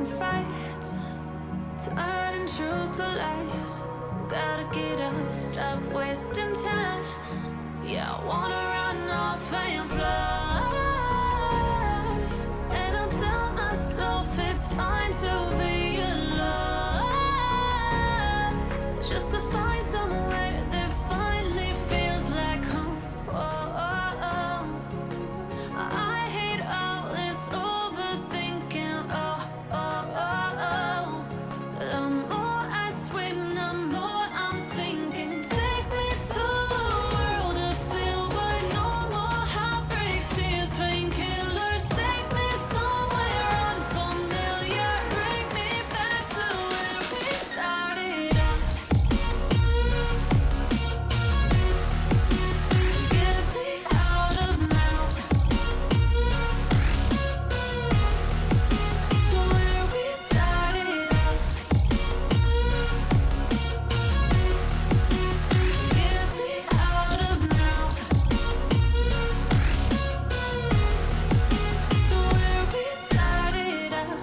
and fights, turning truth to lies. Gotta get up, stop wasting time. Yeah, I wanna run off and fly. And I'll tell myself it's fine to be alone, just to find somewhere that finally feels like home. I hate all this overthinking. The more I swim, the more I'm sinking. Take me to a world of silver, no more heartbreaks, tears, painkillers. Take me somewhere unfamiliar, bring me back to where we started out. Get me out of now, to where we started out. Get me out of now, to where we started out.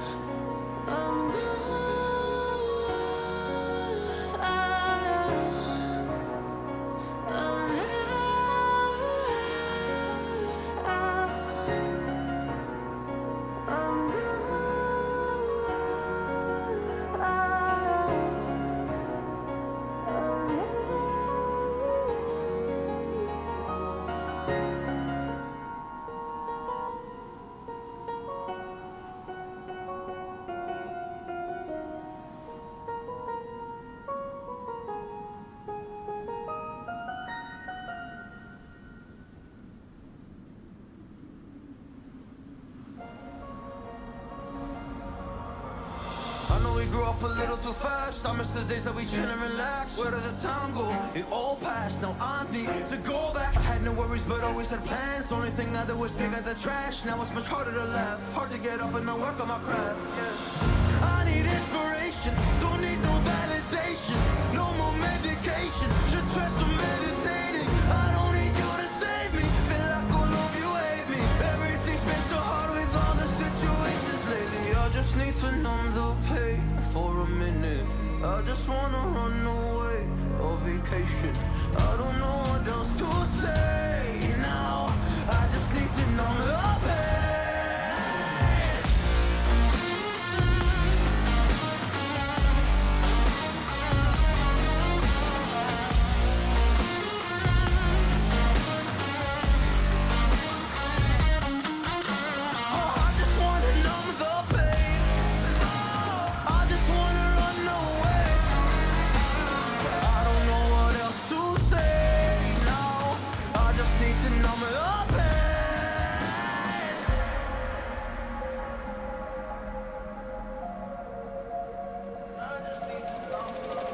I know we grew up a little too fast. I miss the days that we chill and relax. Where did the time go? It all passed. Now I need to go back. I had no worries but always had plans. The only thing I did was dig at the trash. Now it's much harder to laugh, hard to get up and then work on my craft. I need inspiration, don't need no validation. No more medication, should try some meditating. I don't need you to save me, feel like all of you hate me. Everything's been so hard with all the situations lately. I just need to numb the pain for a minute. I just wanna run away on vacation. I don't know what else to say now. I just need to numb the pain. Oh, I just wanna numb the pain. I just wanna run away. I don't know what else to say now. I just need to numb the pain.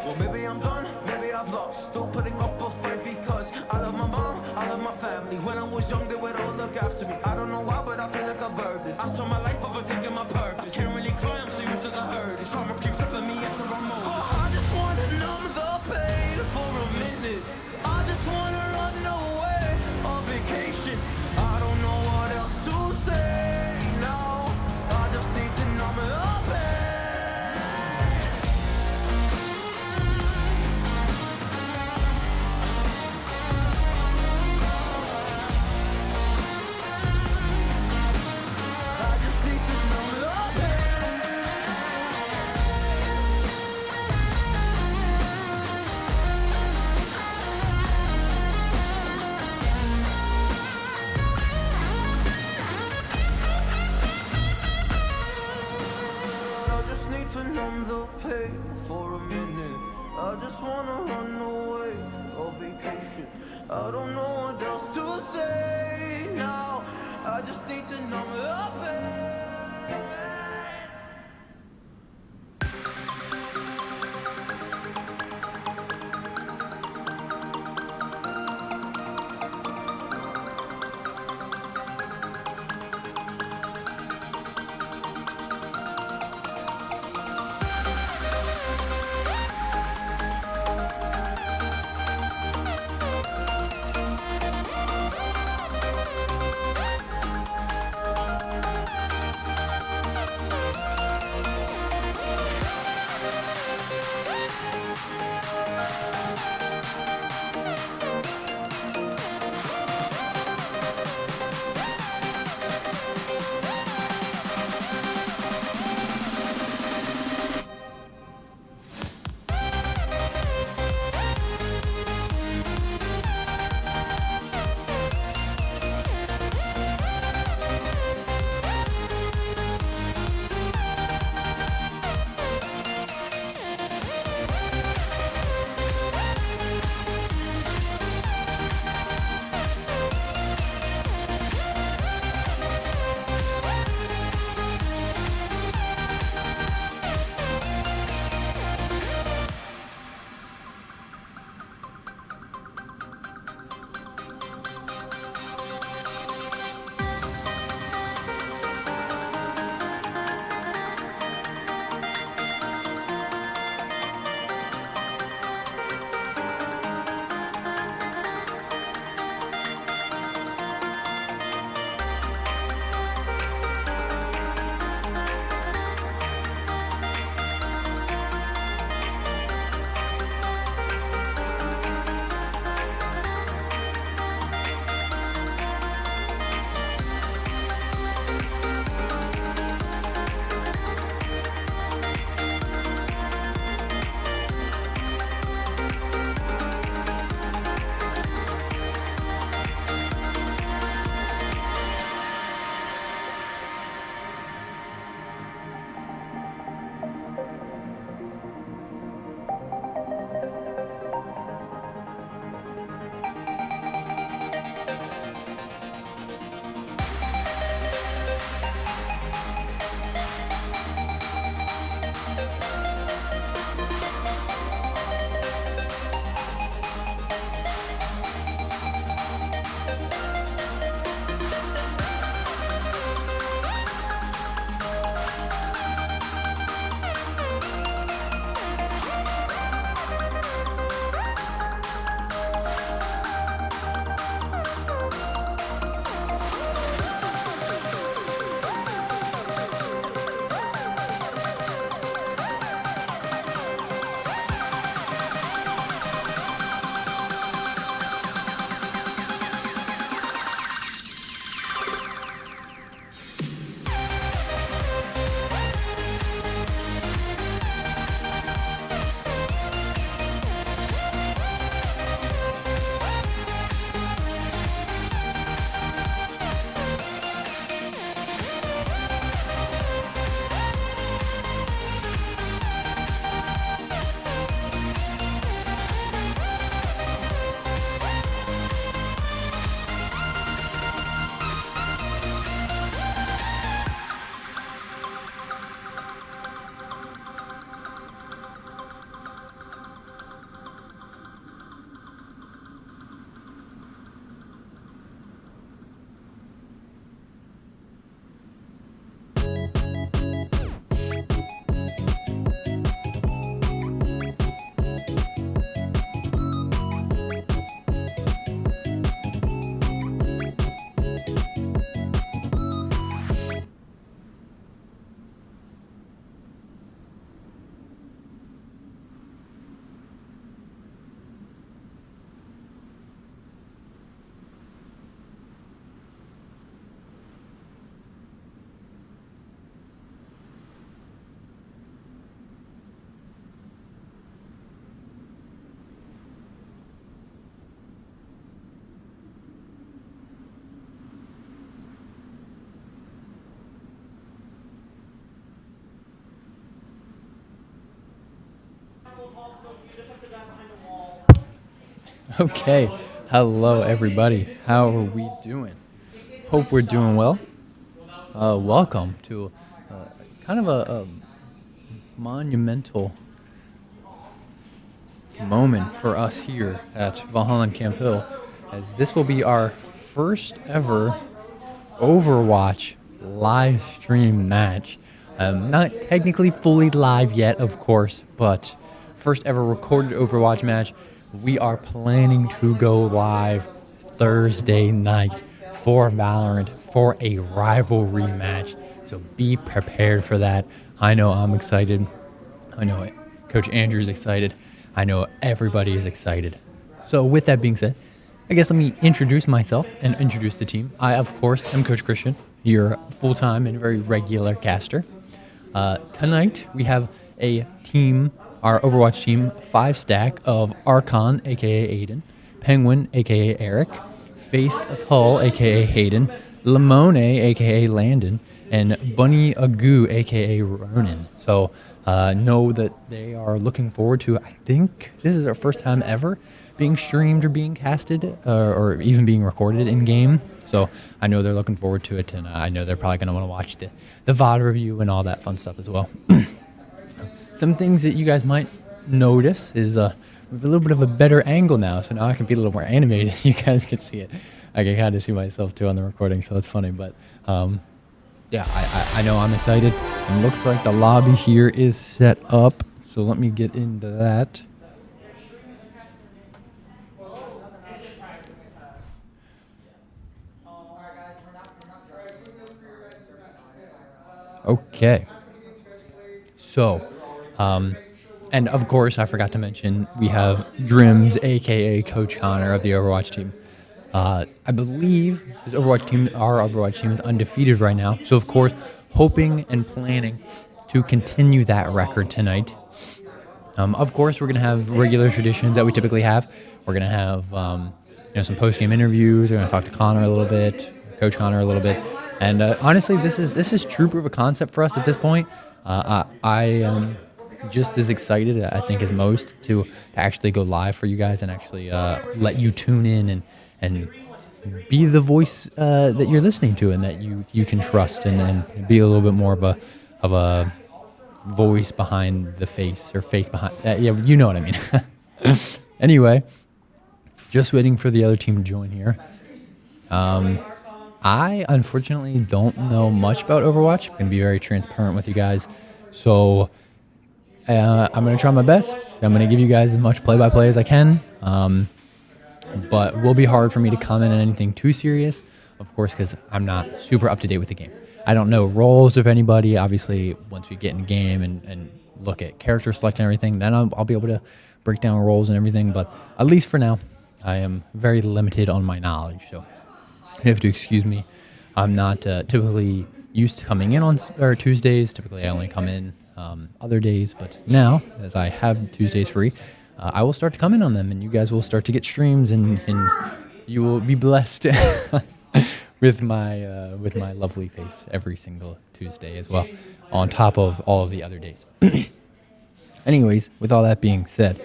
Well, maybe I'm done, maybe I've lost. Still putting up a fight because I love my mom, I love my family. When I was young, they would all look after me. I don't know why, but I feel like a burden. I spent my life overthinking my purpose. I can't really cry, I'm so used to the hurt. Trauma creeps up at me at the wrong moment. Oh, I just wanna numb the pain for a minute. I just wanna run away on vacation. I don't know what else to say now. I just need to numb the pain. I just need to numb the pain. I just need to numb the pain for a minute. I just wanna run away on vacation. I don't know what else to say now. I just need to numb the pain. Okay, hello everybody. How are we doing? Hope we're doing well. Welcome to kind of a monumental moment for us here at Valhalla and Camp Hill, as this will be our first ever Overwatch live stream match. Not technically fully live yet, of course, but first ever recorded Overwatch match. We are planning to go live Thursday night for Valorant for a rivalry match. So be prepared for that. I know I'm excited. I know Coach Andrew's excited. I know everybody is excited. So with that being said, I guess let me introduce myself and introduce the team. I, of course, am Coach Christian, your full-time and very regular caster. Tonight, we have a team, our Overwatch team, 5-stack of Archon, a.k.a. Aiden, Penguin, a.k.a. Eric, Faced Atul, a.k.a. Hayden, Limone, a.k.a. Landon, and Bunny Agu, a.k.a. Ronan. So know that they are looking forward to, I think this is our first time ever being streamed or being casted or even being recorded in game. So I know they're looking forward to it, and I know they're probably going to want to watch the VOD review and all that fun stuff as well. Some things that you guys might notice is we have a little bit of a better angle now, so now I can be a little more animated. You guys can see it. I can kind of see myself too on the recording, so it's funny. But yeah, I know I'm excited. It looks like the lobby here is set up, so let me get into that. Okay. So, and of course, I forgot to mention, we have Drims, a.k.a. Coach Connor of the Overwatch team. I believe our Overwatch team is undefeated right now. So, of course, hoping and planning to continue that record tonight. Of course, we're going to have regular traditions that we typically have. We're going to have some post-game interviews. We're going to talk to Connor a little bit, Coach Connor a little bit. And honestly, this is true proof of concept for us at this point. I am just as excited, I think, as most to actually go live for you guys and actually let you tune in and be the voice that you're listening to and that you can trust and be a little bit more of a voice behind the face or face behind. Yeah, you know what I mean. Anyway, just waiting for the other team to join here. I unfortunately don't know much about Overwatch. I'm going to be very transparent with you guys. So I'm going to try my best. I'm going to give you guys as much play-by-play as I can. But it will be hard for me to comment on anything too serious, of course, because I'm not super up-to-date with the game. I don't know roles of anybody. Obviously, once we get in game and look at character select and everything, then I'll be able to break down roles and everything. But at least for now, I am very limited on my knowledge. So you have to excuse me. I'm not typically used to coming in on Tuesdays. Typically, I only come in other days. But now, as I have Tuesdays free, I will start to come in on them, and you guys will start to get streams, and you will be blessed with my lovely face every single Tuesday as well, on top of all of the other days. Anyways, with all that being said,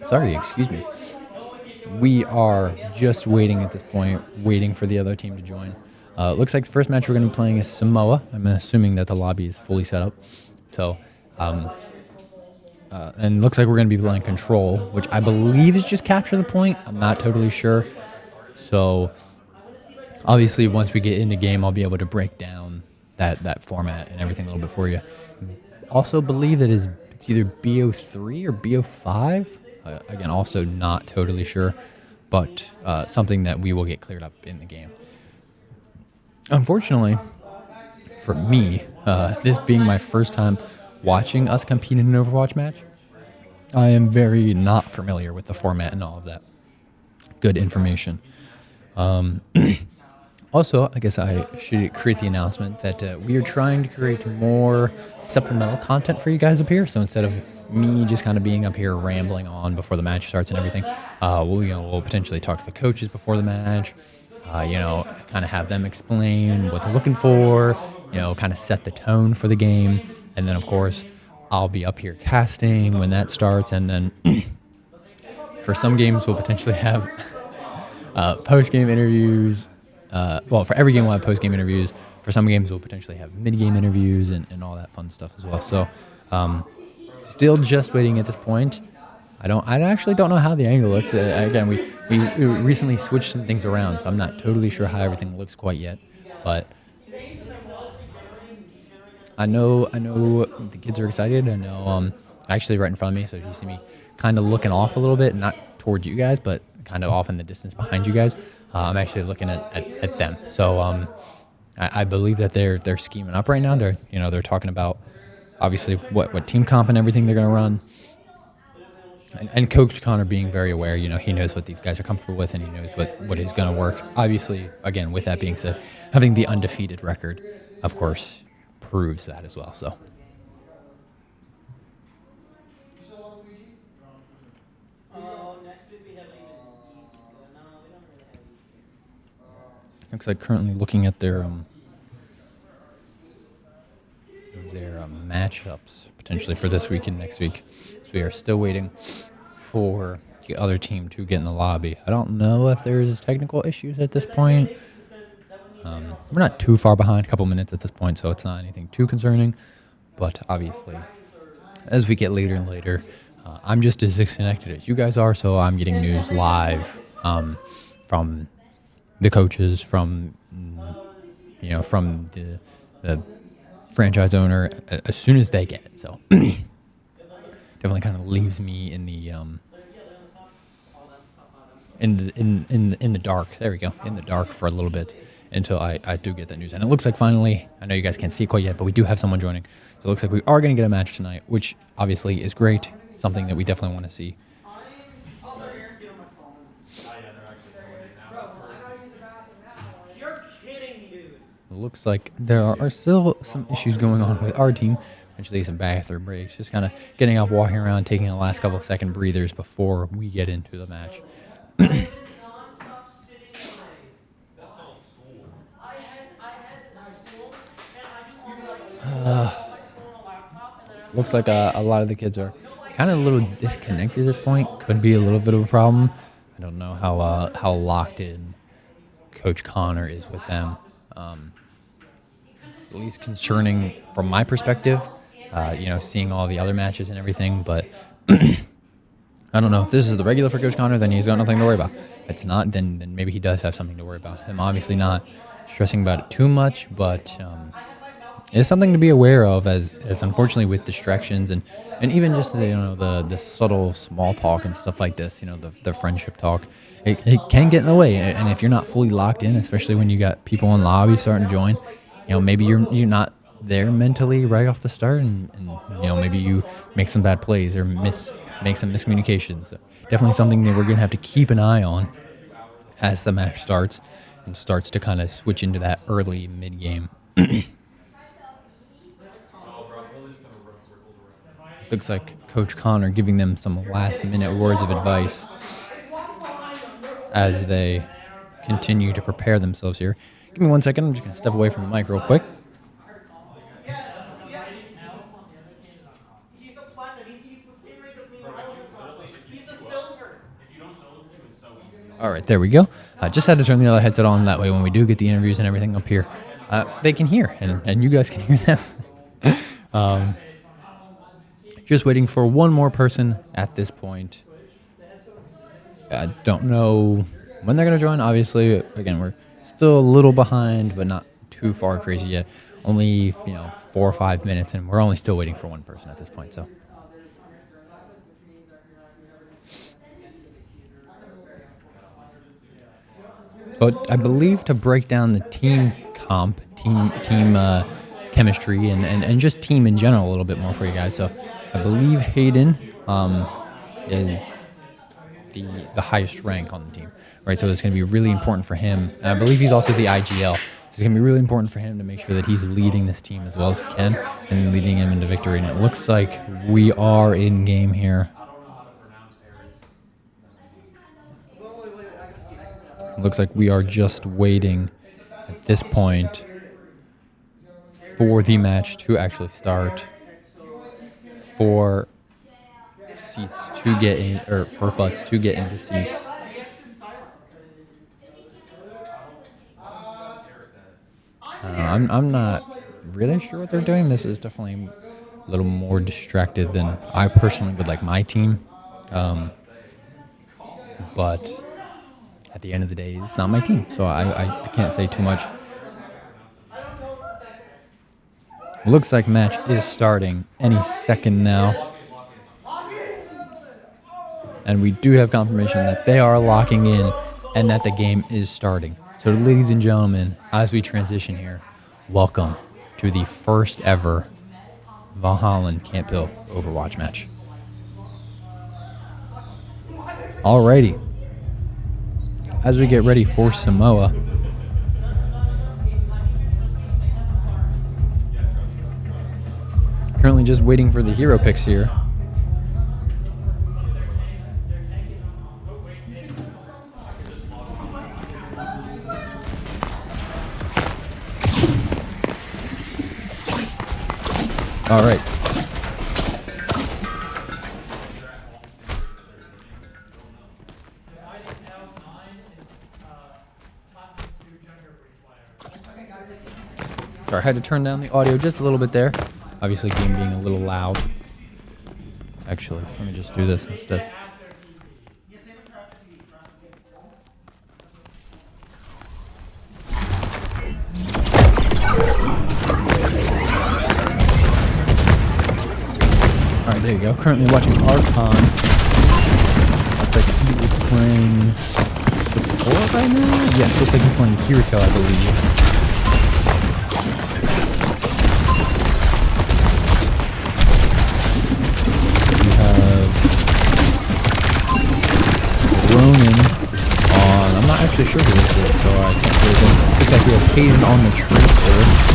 sorry, excuse me. We are just waiting at this point, waiting for the other team to join. Looks like the first match we're going to be playing is Samoa. I'm assuming that the lobby is fully set up. So, and looks like we're going to be playing Control, which I believe is just capture the point. I'm not totally sure. So, obviously, once we get in the game, I'll be able to break down that format and everything a little bit for you. Also believe that it's either BO3 or BO5. Again, also not totally sure, but something that we will get cleared up in the game. Unfortunately, for me, this being my first time watching us compete in an Overwatch match, I am very not familiar with the format and all of that. Good information. Also, I guess I should create the announcement that we are trying to create more supplemental content for you guys up here. So instead of me just kind of being up here rambling on before the match starts and everything, we'll potentially talk to the coaches before the match. Kind of have them explain what they're looking for. Kind of set the tone for the game, and then of course I'll be up here casting when that starts, and then for some games we'll potentially have post-game interviews. Well, for every game we'll have post-game interviews. For some games we'll potentially have mid-game interviews and all that fun stuff as well. So still just waiting at this point. I actually don't know how the angle looks. Again, we recently switched some things around, so I'm not totally sure how everything looks quite yet. But I know the kids are excited. I know actually right in front of me, so you see me kind of looking off a little bit, not towards you guys, but kind of off in the distance behind you guys. I'm actually looking at them. So I believe that they're scheming up right now. They're talking about obviously what team comp and everything they're going to run. And Coach Connor being very aware, he knows what these guys are comfortable with, and he knows what is going to work. Obviously, again, with that being said, having the undefeated record, of course, proves that as well. So looks like currently looking at their matchups potentially for this week and next week. So we are still waiting for the other team to get in the lobby. I don't know if there's technical issues at this point. We're not too far behind, a couple minutes at this point, so it's not anything too concerning. But obviously, as we get later and later, I'm just as disconnected as you guys are, so I'm getting news live from the coaches, from from the franchise owner as soon as they get it. So definitely kind of leaves me in the in the dark. There we go, in the dark for a little bit until I do get that news. And it looks like finally, I know you guys can't see it quite yet, but we do have someone joining. So it looks like we are going to get a match tonight, which obviously is great. Something that we definitely want to see. It looks like there are still some issues going on with our team. Eventually some bathroom breaks, just kind of getting up, walking around, taking the last couple of second breathers before we get into the match. Looks like a lot of the kids are kind of a little disconnected at this point. Could be a little bit of a problem. I don't know how locked in Coach Connor is with them. At least concerning from my perspective, seeing all the other matches and everything. But I don't know. If this is the regular for Coach Connor, then he's got nothing to worry about. If it's not, then maybe he does have something to worry about. I'm obviously not stressing about it too much, but it's something to be aware of as unfortunately with distractions and even just the subtle small talk and stuff like this, the friendship talk, it can get in the way. And if you're not fully locked in, especially when you got people in lobby starting to join, maybe you're not there mentally right off the start, and maybe you make some bad plays or make some miscommunications. So definitely something that we're gonna have to keep an eye on as the match starts and starts to kind of switch into that early mid game. Looks like Coach Connor giving them some last-minute words of advice as they continue to prepare themselves here. Give me 1 second. I'm just going to step away from the mic real quick. He's a platinum. He's the same rank as me. He's a silver. All right, there we go. I just had to turn the other headset on. That way when we do get the interviews and everything up here, they can hear, and you guys can hear them. Just waiting for one more person at this point. I don't know when they're going to join. Obviously, again, we're still a little behind, but not too far crazy yet. Only, 4 or 5 minutes, and we're only still waiting for one person at this point. So, but I believe to break down the team comp, team chemistry, and just team in general a little bit more for you guys. So I believe Hayden is the highest rank on the team, right? So it's going to be really important for him. And I believe he's also the IGL. So it's going to be really important for him to make sure that he's leading this team as well as he can and leading him into victory. And it looks like we are in game here. It looks like we are just waiting at this point for the match to actually start. for seats to get in, or for butts to get into seats. I'm not really sure what they're doing. This is definitely a little more distracted than I personally would like my team. But at the end of the day, it's not my team, so I can't say too much. Looks like match is starting any second now. And we do have confirmation that they are locking in and that the game is starting. So ladies and gentlemen, as we transition here, welcome to the first ever Valhalla Camp Hill Overwatch match. Alrighty. As we get ready for Samoa, currently just waiting for the hero picks here. All right. Sorry, I had to turn down the audio just a little bit there. Obviously, game being a little loud. Actually, let me just do this instead. Alright, there you go. Currently watching Archon. Looks like he is playing support right now? Yeah, looks like he's playing Kiriko, I believe. We have Ronin on. I'm not actually sure who this is, so I can't really think. Looks like we have Hayden on the Tracer.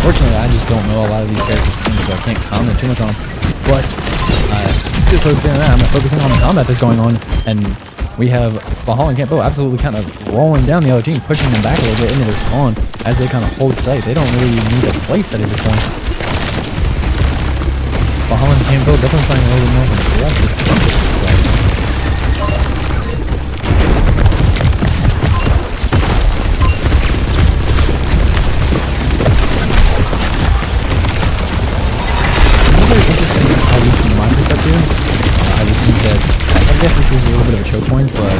Unfortunately, I just don't know a lot of these characters' names, so I can't comment too much on them. But just focusing on that, I'm going to focus on the combat that's going on, and we have Valhalla and Camp Hill absolutely kind of rolling down the other team, pushing them back a little bit into their spawn as they kind of hold sight. They don't really need a place at this point. Valhalla and Camp Hill definitely playing a little bit more of an aggressive play. I guess this is a little bit of a choke point, but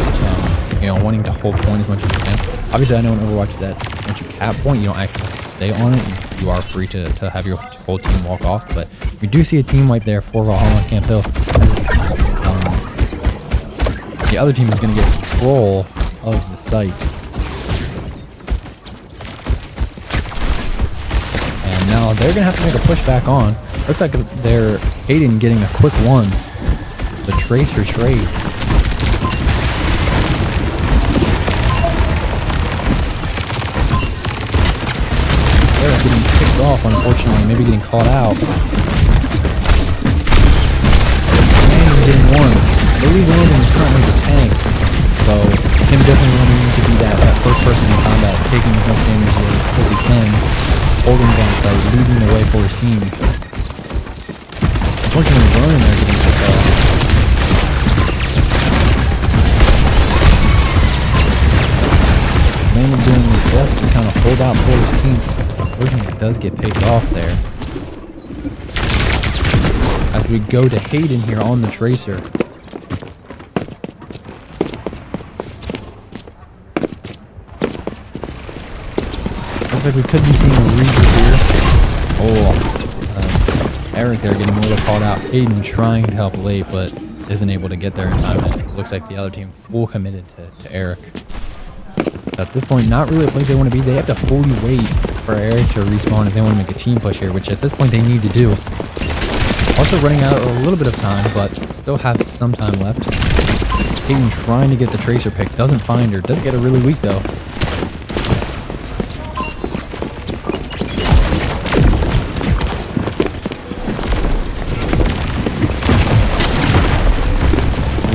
wanting to hold point as much as you can. Obviously, I know in Overwatch that once you cap point, you don't actually stay on it. You are free to have your whole team walk off, but we do see a team wipe there for Valhalla Camp Hill. The other team is going to get control of the site. And now they're going to have to make a push back on. Looks like they're Hayden getting a quick one. The Tracer trade. They're getting kicked off, unfortunately. Maybe getting caught out. And getting one. I believe Landon is currently the tank. So, him definitely wanting to be that first person in combat, taking as much damage as he can, holding down sight, leading the way for his team. Unfortunately, Ronan there getting kicked off. Landon doing his best to kind of hold out for his team. Unfortunately, does get picked off there. As we go to Hayden here on the Tracer. Looks like we could be seeing a Reaper here. Eric there getting a little called out. Hayden trying to help late, but isn't able to get there in time. It looks like the other team full committed to Eric. At this point, not really a place they want to be. They have to fully wait for Eric to respawn if they want to make a team push here, which at this point they need to do. Also running out a little bit of time, but still have some time left. Hayden trying to get the Tracer pick. Doesn't find her. Doesn't get her really weak, though.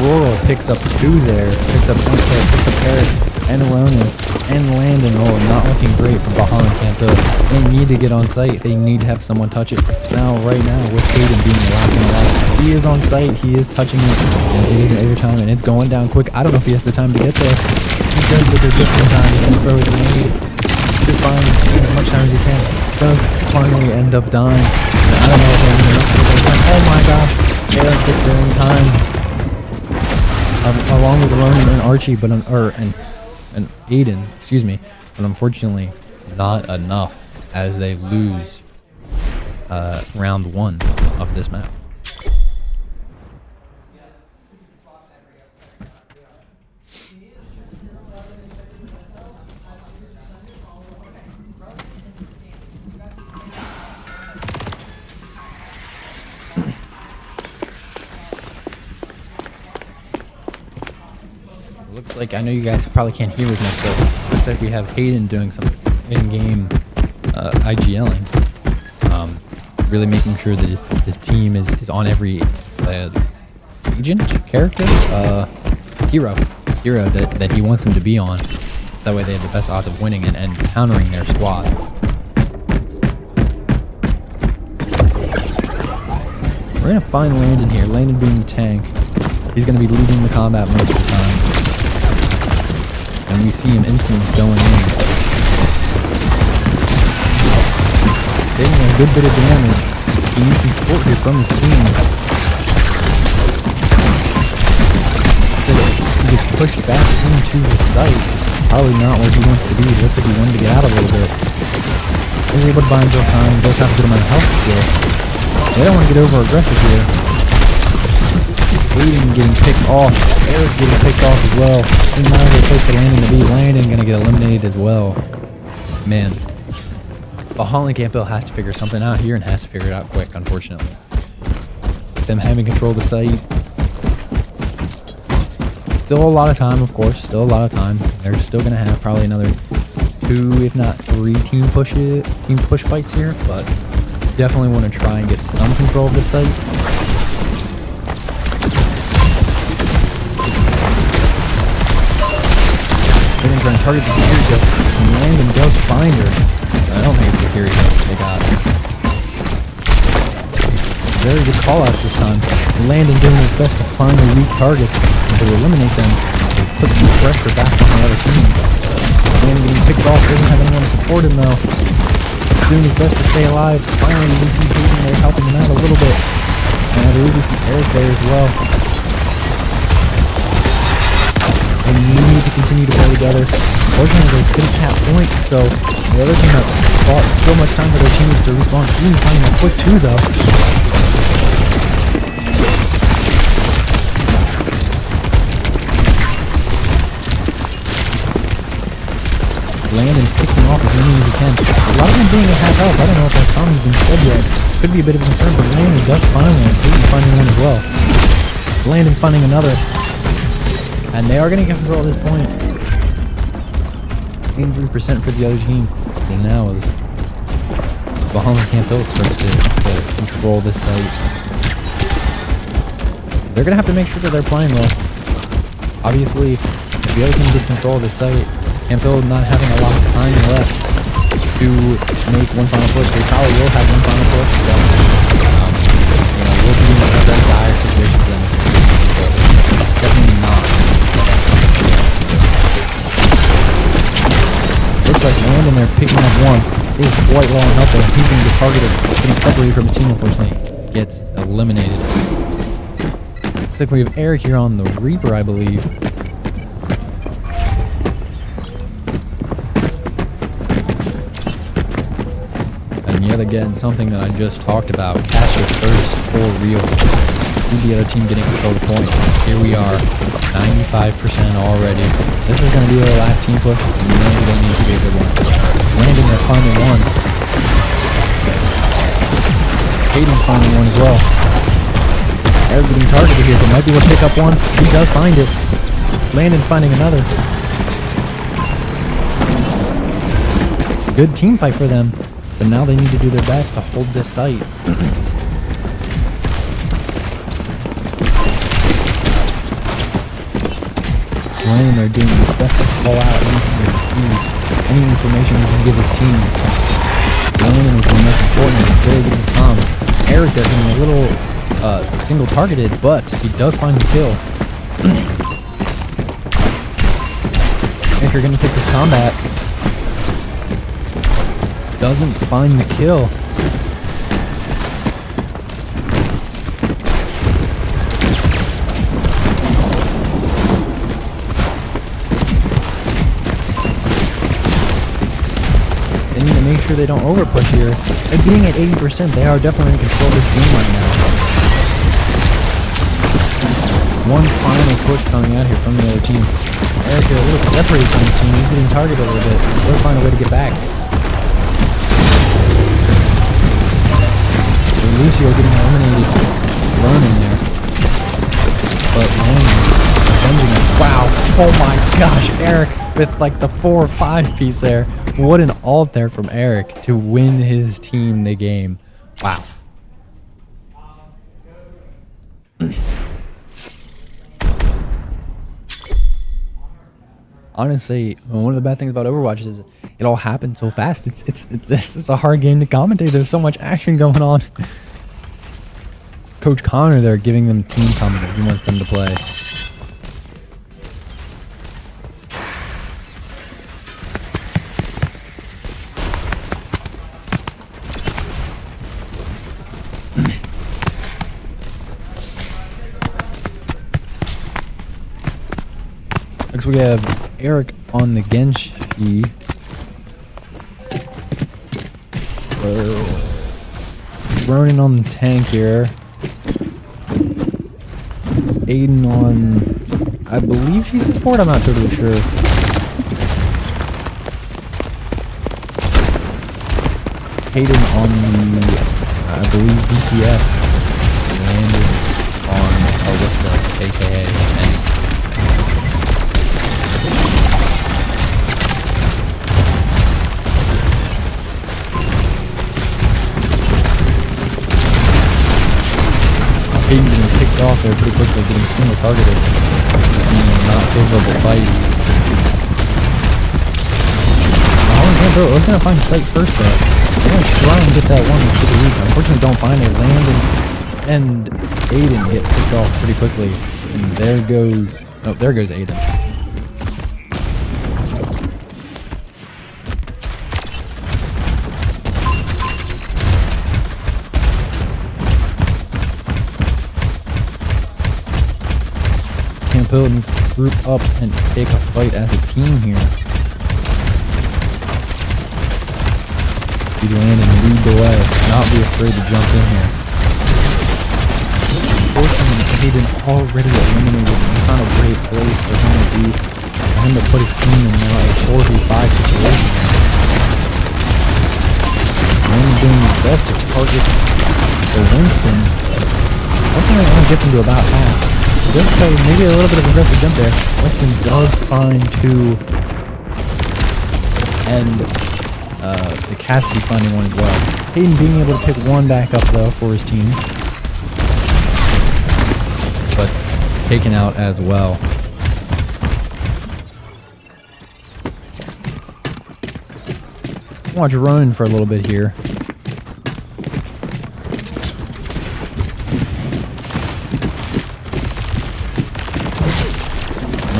Rural picks up 2 there. Picks up one player, picks up Eric and Ronan and Landon. Oh, not looking great for Valhalla and Campbell. They need to get on site. They need to have someone touch it. Now, right now, with Hayden being locked in a lot, he is on site. He is touching it. And it isn't every time, and it's going down quick. I don't know if he has the time to get there. He does, but there's just no time. He's going to throw his grenade. To find as much time as he can. Does finally end up dying. And I don't know if anyone else will time. Oh my gosh. Eric gets there in time. Along with Ronan and Archie, but and Aiden, excuse me, but unfortunately not enough as they lose round 1 of this map. Looks like, I know you guys probably can't hear as much, but looks like we have Hayden doing some in-game IGLing. Really making sure that his team is on every agent, character, hero that he wants them to be on. That way they have the best odds of winning and countering their squad. We're going to find Landon here. Landon being the tank. He's going to be leading the combat most of the time. And we see him instantly going in. Taking a good bit of damage. He needs some support here from his team. So he gets pushed back into the site. Probably not where he wants to be. Looks like he wanted to get out a little bit. He's able to buy himself time. Does have a good amount of health still. They don't want to get over aggressive here. Aiden getting picked off. Eric getting picked off as well. Doesn't matter where place for Landon to be. Landon gonna get eliminated as well. Man. Valhalla and Campbell has to figure something out here and has to figure it out quick, unfortunately. Them having control of the site. Still a lot of time, of course. Still a lot of time. They're still gonna have probably another 2, if not 3 team push fights here, but definitely want to try and get some control of the site. They're trying to target the security, and Landon does find her. I don't think it's security they got. Very good call out this time. Landon doing his best to find the weak targets and to eliminate them. To put some pressure back on the other team. Landon getting picked off, doesn't have anyone to support him though. Doing his best to stay alive. Finally, we see Hayden there helping him out a little bit. And I believe we see Eric there as well. And we need to continue to play together. Fortunately, they couldn't tap point, so the other team that fought so much time for their teams to respawn. Even finding a quick 2 though. Landon picking off as many as he can. A lot of them being at half health. I don't know if that common's been said yet. Could be a bit of a concern, but Landon does find one. Hayden finding one as well. Landon finding another. And they are going to get control at this point. 83% for the other team. And now as Valhalla and Campbell starts to control this site. They're going to have to make sure that they're playing well. Obviously, if the other team gets control of this site, Campbell not having a lot of time left to make one final push. They probably will have one final push, but we'll be in a very dire situation for them. Definitely not. Looks like Landon there picking up one. It is quite low on health there. He's going to get targeted, getting separated from the team, unfortunately. Gets eliminated. Looks like we have Eric here on the Reaper, I believe. Yet again, something that I just talked about. Caster first for real. See the other team getting control of the point. Here we are, 95% already. This is going to be our last team push. And Landon going to need to be a good one. Landon, they're finding one. Hayden's finding one as well. Eric getting targeted here, but might be able to pick up one. He does find it. Landon finding another. Good team fight for them. But now they need to do their best to hold this site. Landon are doing his best to call out anything he sees, any information he can give his team. Landon is the most important and very good with comms. Eric is getting a little single targeted, but he does find the kill. If you're gonna take this combat, doesn't find the kill. They need to make sure they don't overpush here. They're being at 80%. They are definitely in control of this game right now. One final push coming out here from the other team. Eric a little separated from the team. He's getting targeted a little bit. They'll find a way to get back. So Lucio getting eliminated. Running there. But Landon avenging it. Wow. Oh my gosh. Eric with like the 4 or 5 piece there. What an ult there from Eric to win his team the game. Wow. Honestly, one of the bad things about Overwatch is it all happens so fast. It's a hard game to commentate. There's so much action going on. Coach Connor there giving them team commentary. He wants them to play. Next we have Eric on the Genshi. Ronin on the tank here. Aiden on, I believe she's a support, I'm not totally sure. Hayden on the, I believe, DPF. Landon on Alyssa, aka Tank. Hayden getting kicked off there pretty quickly, getting single targeted. Not favorable fight. Let's gonna find sight first though. They're gonna try and get that one super weak. Unfortunately don't find it. Landon and Aiden get kicked off pretty quickly. And there goes, oh, there goes Aiden. Campbell needs to group up and take a fight as a team here. Be land and lead the way. Not be afraid to jump in here. Unfortunately, Hayden already eliminated. It's not a great place for him to be. For him to put his team in now a 4v5 situation. Landon doing his best to target the Winston. Ultimately only gets him to about half. Does play maybe a little bit of aggressive jump there. Winston does find 2, and the Cassidy finding 1 as well. Hayden being able to pick 1 back up though for his team, but taken out as well. Watch Ronin for a little bit here.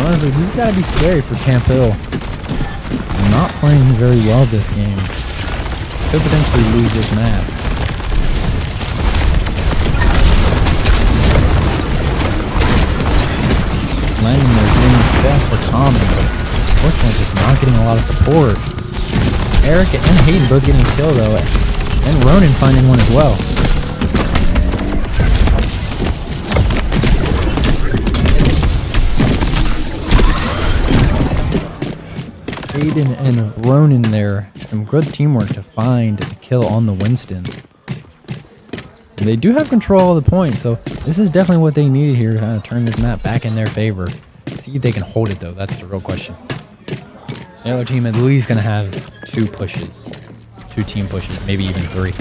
Honestly, this has got to be scary for Camp Hill. They're not playing very well this game. Could potentially lose this map. Landon there doing his best for Common, but unfortunately just not getting a lot of support. Eric and Hayden both getting a kill though, and Ronin finding 1 as well. Aiden and Ronin there. Some good teamwork to find the kill on the Winston. They do have control of the point, so this is definitely what they needed here to kind of turn this map back in their favor. See if they can hold it though, that's the real question. The other team at least going to have 2 pushes. 2 team pushes, maybe even 3.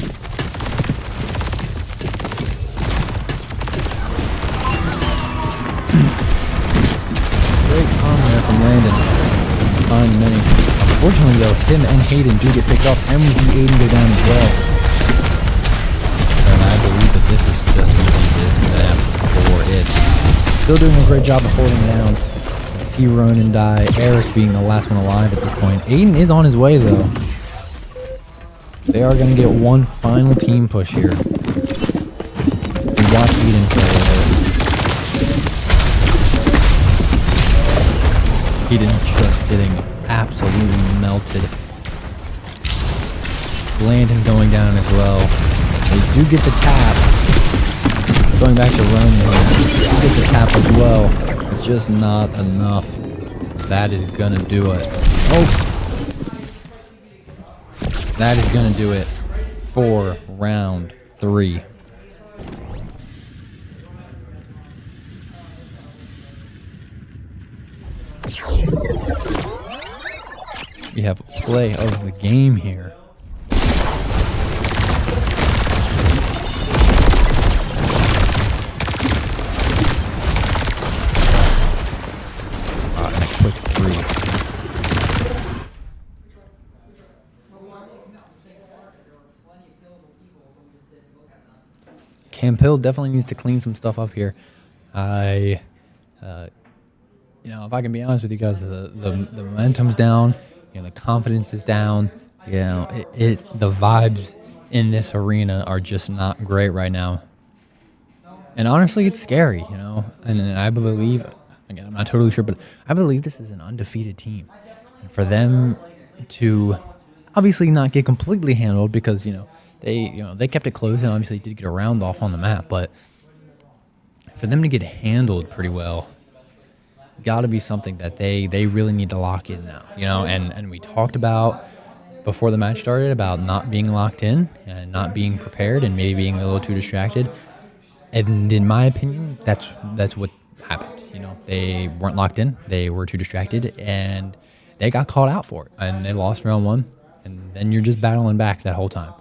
Great combo there find many. Unfortunately, though, him and Hayden do get picked off, and we see Aiden go down as well. And I believe that this is just going to be this map for it. Still doing a great job of holding down. I see Ronan die, Eric being the last one alive at this point. Aiden is on his way, though. They are going to get one final team push here. We watch Aiden play with it. Aiden just getting absolutely melted. Landon going down as well. They do get the tap. Going back to Ronan here. They get the tap as well. Just not enough. That is gonna do it. Oh! That is gonna do it for round 3. We have play of the game here. And a quick 3. Camp definitely needs to clean some stuff up here. You know, if I can be honest with you guys, the momentum's down. You know, the confidence is down. You know, the vibes in this arena are just not great right now. And honestly, it's scary, you know. And I believe, again, I'm not totally sure, but I believe this is an undefeated team. And for them to obviously not get completely handled, because they kept it close and obviously did get a round off on the map, but for them to get handled pretty well, got to be something that they really need to lock in now, you know. And we talked about before the match started about not being locked in and not being prepared and maybe being a little too distracted. And in my opinion, that's what happened. You know, they weren't locked in, they were too distracted, and they got called out for it, and they lost round 1. And then you're just battling back that whole time.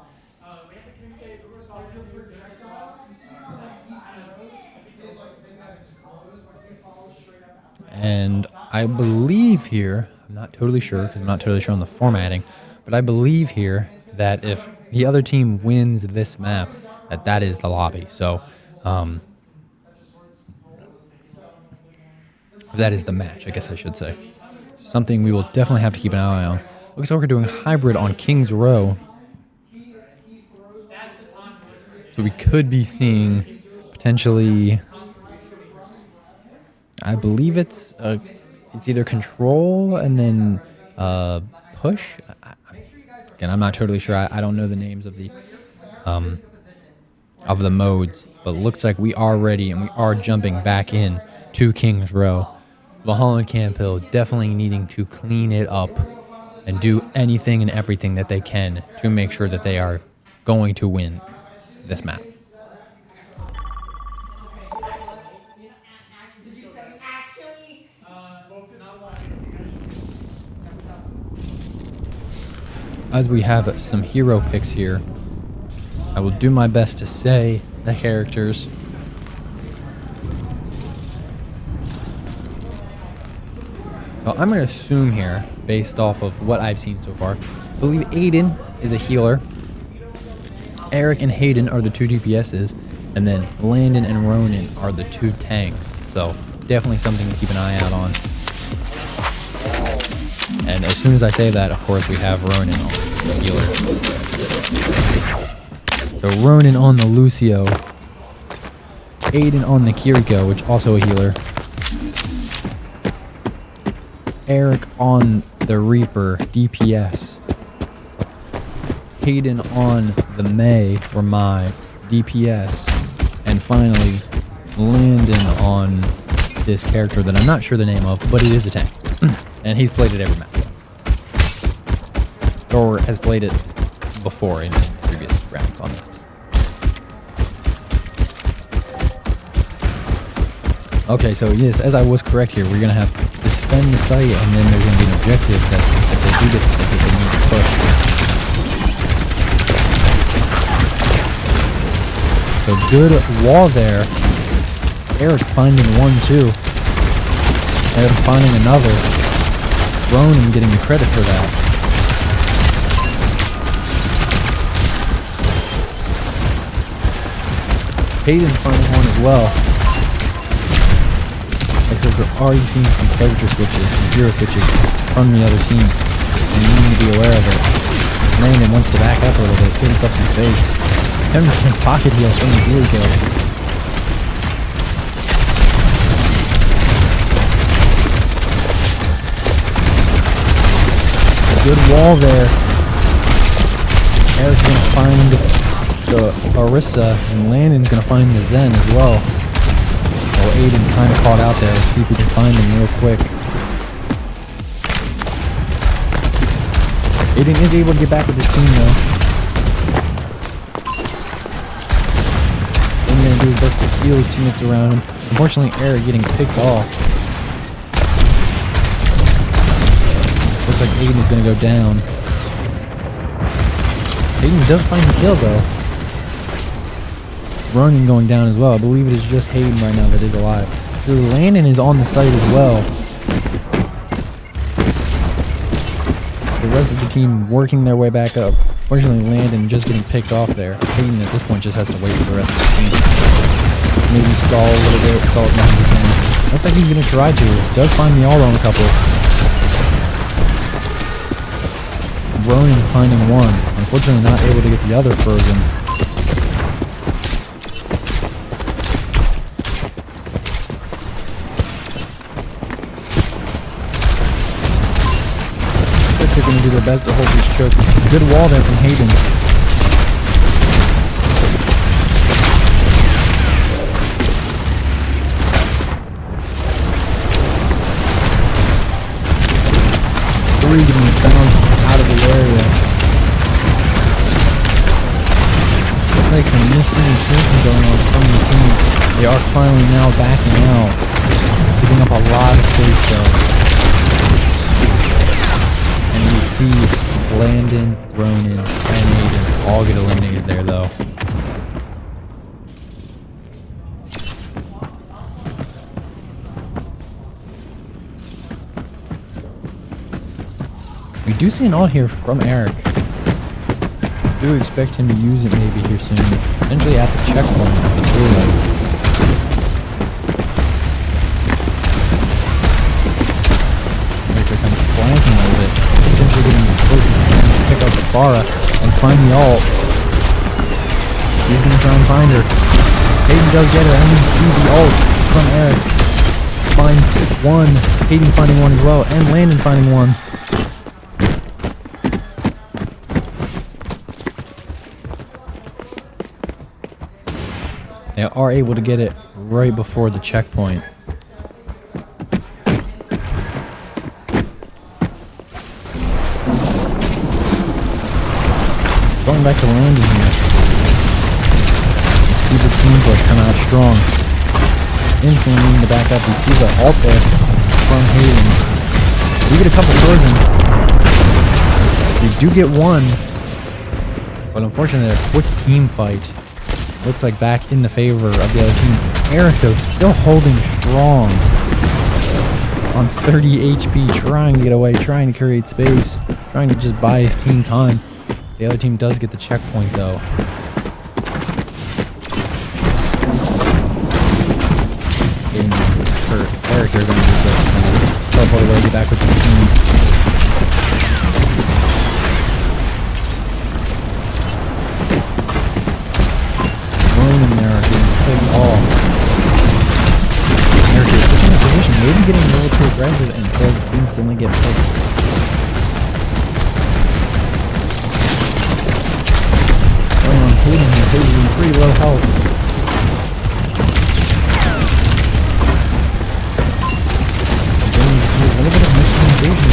And I believe here, I'm not totally sure because I'm not totally sure on the formatting, but I believe here that if the other team wins this map, that is the lobby. So that is the match, I guess I should say. Something we will definitely have to keep an eye on. Looks like we're doing hybrid on King's Row. So we could be seeing potentially, I believe it's either control and then push. Again, I'm not totally sure. I don't know the names of the modes, but looks like we are ready and we are jumping back in to King's Row. Valhalla and Camp Hill definitely needing to clean it up and do anything and everything that they can to make sure that they are going to win this map. As we have some hero picks here, I will do my best to say the characters. So I'm going to assume here, based off of what I've seen so far, I believe Aiden is a healer, Eric and Hayden are the 2 DPSs, and then Landon and Ronan are the 2 tanks. So definitely something to keep an eye out on. And as soon as I say that, of course, we have Ronan on the healer. So Ronan on the Lucio, Aiden on the Kiriko, which also a healer, Eric on the Reaper, DPS, Hayden on the May, or Mai, DPS, and finally Landon on this character that I'm not sure the name of, but it is a tank. And he's played it every match. Or has played it before in previous rounds on maps. Okay, so yes, as I was correct here, we're going to have to defend the site, and then there's going to be an objective that if they do this, that they need to push. So good wall there. Eric finding one, too. Eric finding another. Ronan getting the credit for that. Hayden's finding one as well. Looks like we're already seeing some character switches, some hero switches from the other team. And you need to be aware of it. Landon wants to back up a little bit, give himself some space. Heaven's getting pocket heals from the blue kill. Good wall there. Eric's gonna find the Orisa, and Landon's gonna find the Zen as well. Oh, Aiden kind of caught out there. Let's see if we can find him real quick. Aiden is able to get back with his team though. Aiden's gonna do his best to heal his teammates around him. Unfortunately, Eric getting picked off. Looks like Aiden is going to go down. Aiden does find the kill though. Ronan going down as well. I believe it is just Hayden right now that is alive. So Landon is on the site as well. The rest of the team working their way back up. Fortunately, Landon just getting picked off there. Hayden at this point just has to wait for the rest of the team. Maybe stall a little bit, stall as much as he can. Looks like he's going to try to. Does find the all-on couple. Ronan finding one. Unfortunately not able to get the other frozen. They're going to do their best to hold these chokes. Good wall there from Hayden. Three getting bounced out of the area. Looks like some miscommunication going on from the team. They are finally now backing out. Picking up a lot of space though. And we see Landon, Ronan, and Aiden all get eliminated there though. We do see an ult here from Eric. Do expect him to use it maybe here soon. Potentially at the checkpoint. Eric kind of flanking a little bit. Potentially getting close to pick up the Pharah and find the ult. He's going to try and find her. Hayden does get her, and we see the ult from Eric. Finds one. Hayden finding one as well, and Landon finding one. They are able to get it right before the checkpoint. Going back to Landon here. See the team push come out strong. Instantly needing to back up. We see the ult there from Hayden. We get a couple frozen. We do get one. But unfortunately, a quick team fight. Looks like back in the favor of the other team. Eric, though, still holding strong on 30 HP, trying to get away, trying to create space, trying to just buy his team time. The other team does get the checkpoint, though. Eric here going to do this. Teleport away, get back with the team. In there getting picked off. Eric is switching the position, maybe getting a little too aggressive, and does instantly get picked. Going on Hayden here, Hayden's in pretty low health. Again, you see a little bit of miscommunication.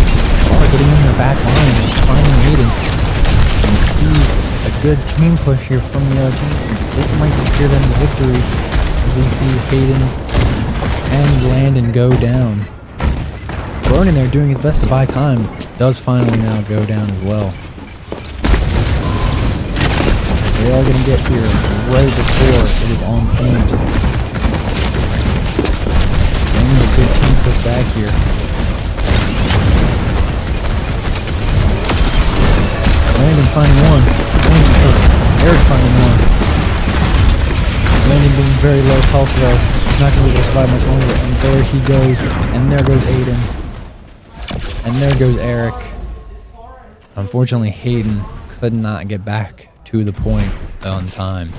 Are getting in their back line and finding Hayden. And see a good team push here from the other team. This might secure them the victory as we see Hayden and Landon go down. Ronan there doing his best to buy time. Does finally now go down as well. They are going to get here right before it is on point. Getting a good team push back here. Landon finding one. Eric finding one. Landon being very low health though. Not going to be able to survive much longer. And there he goes. And there goes Aiden. And there goes Eric. Unfortunately, Hayden could not get back to the point on time.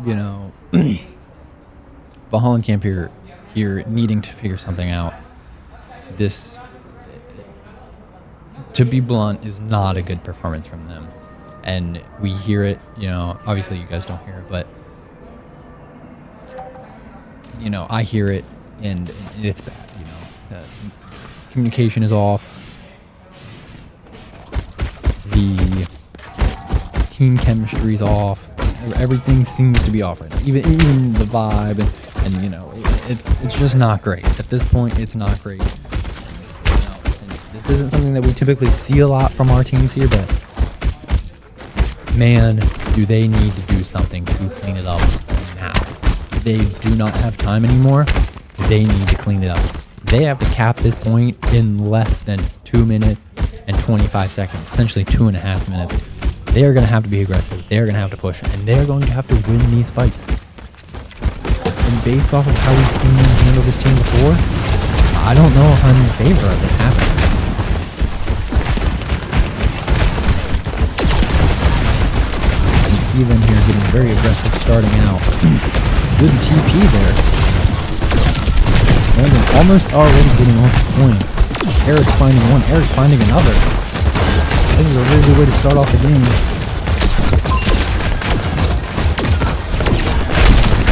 You know, Valhalla Camp here needing to figure something out. This, to be blunt, is not a good performance from them. And we hear it, you know, obviously you guys don't hear it, but, you know, I hear it and it's bad, you know. Communication is off. The team chemistry is off. Everything seems to be off right now. Even the vibe and you know, it's just not great. At this point, it's not great. You know, and this isn't something that we typically see a lot from our teams here, but man, do they need to do something to clean it up now. They do not have time anymore. They need to clean it up. They have to cap this point in less than 2 minutes and 25 seconds, essentially 2.5 minutes. They are going to have to be aggressive. They are going to have to push, and they are going to have to win these fights. And based off of how we've seen them handle this team before, I don't know if I'm in favor of it happening. You can see them here getting very aggressive starting out. Good TP there. Landon almost already getting off the point. Eric's finding one. Eric's finding another. This is a really good way to start off the game.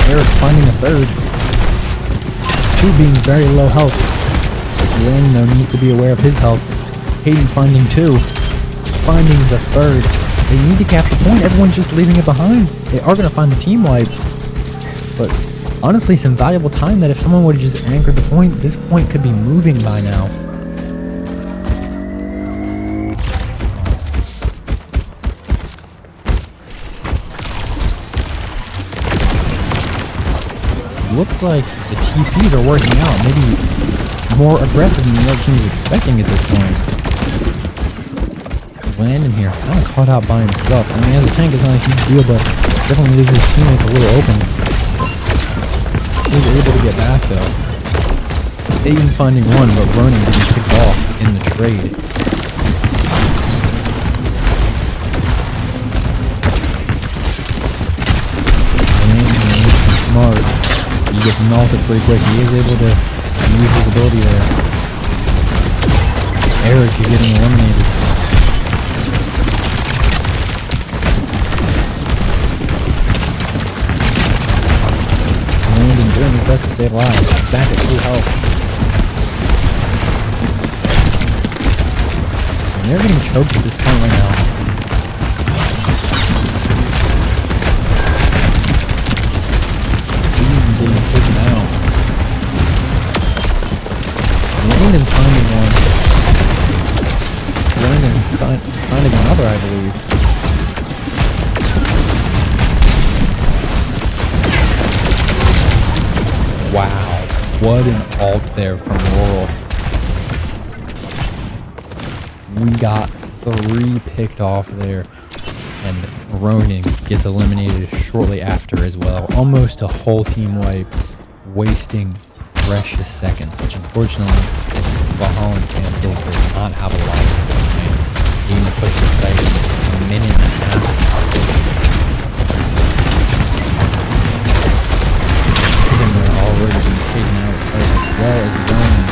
Eric's finding a third. Two being very low health. Landon though needs to be aware of his health. Hayden finding two. Finding the third. They need to capture point. Everyone's just leaving it behind. They are going to find the team wipe. But honestly, some valuable time that if someone would have just anchored the point, this point could be moving by now. Looks like the TPs are working out, maybe more aggressive than the other team is expecting at this point. Landon here, kind of caught out by himself. I mean, as a tank, it's not a huge deal, but definitely leaves his teammates a little open. He was able to get back, though. Aiden finding one, but Ronan getting picked off in the trade. Landon smart. He gets melted pretty quick. He is able to use his ability there. Eric is getting eliminated. Landon doing his best to save lives. Back at full health. And they're getting choked at this point right now. Getting taken out. Landon finding one. Landon finding another, I believe. Wow, what an ult there from Laurel. We got 3 picked off there. And Ronan gets eliminated shortly after as well. Almost a whole team wipe, wasting precious seconds, which unfortunately Valhalla Camp does not have a lot of time. Even pushed the site a minute and a half. And they're already being taken out as well as Ronan.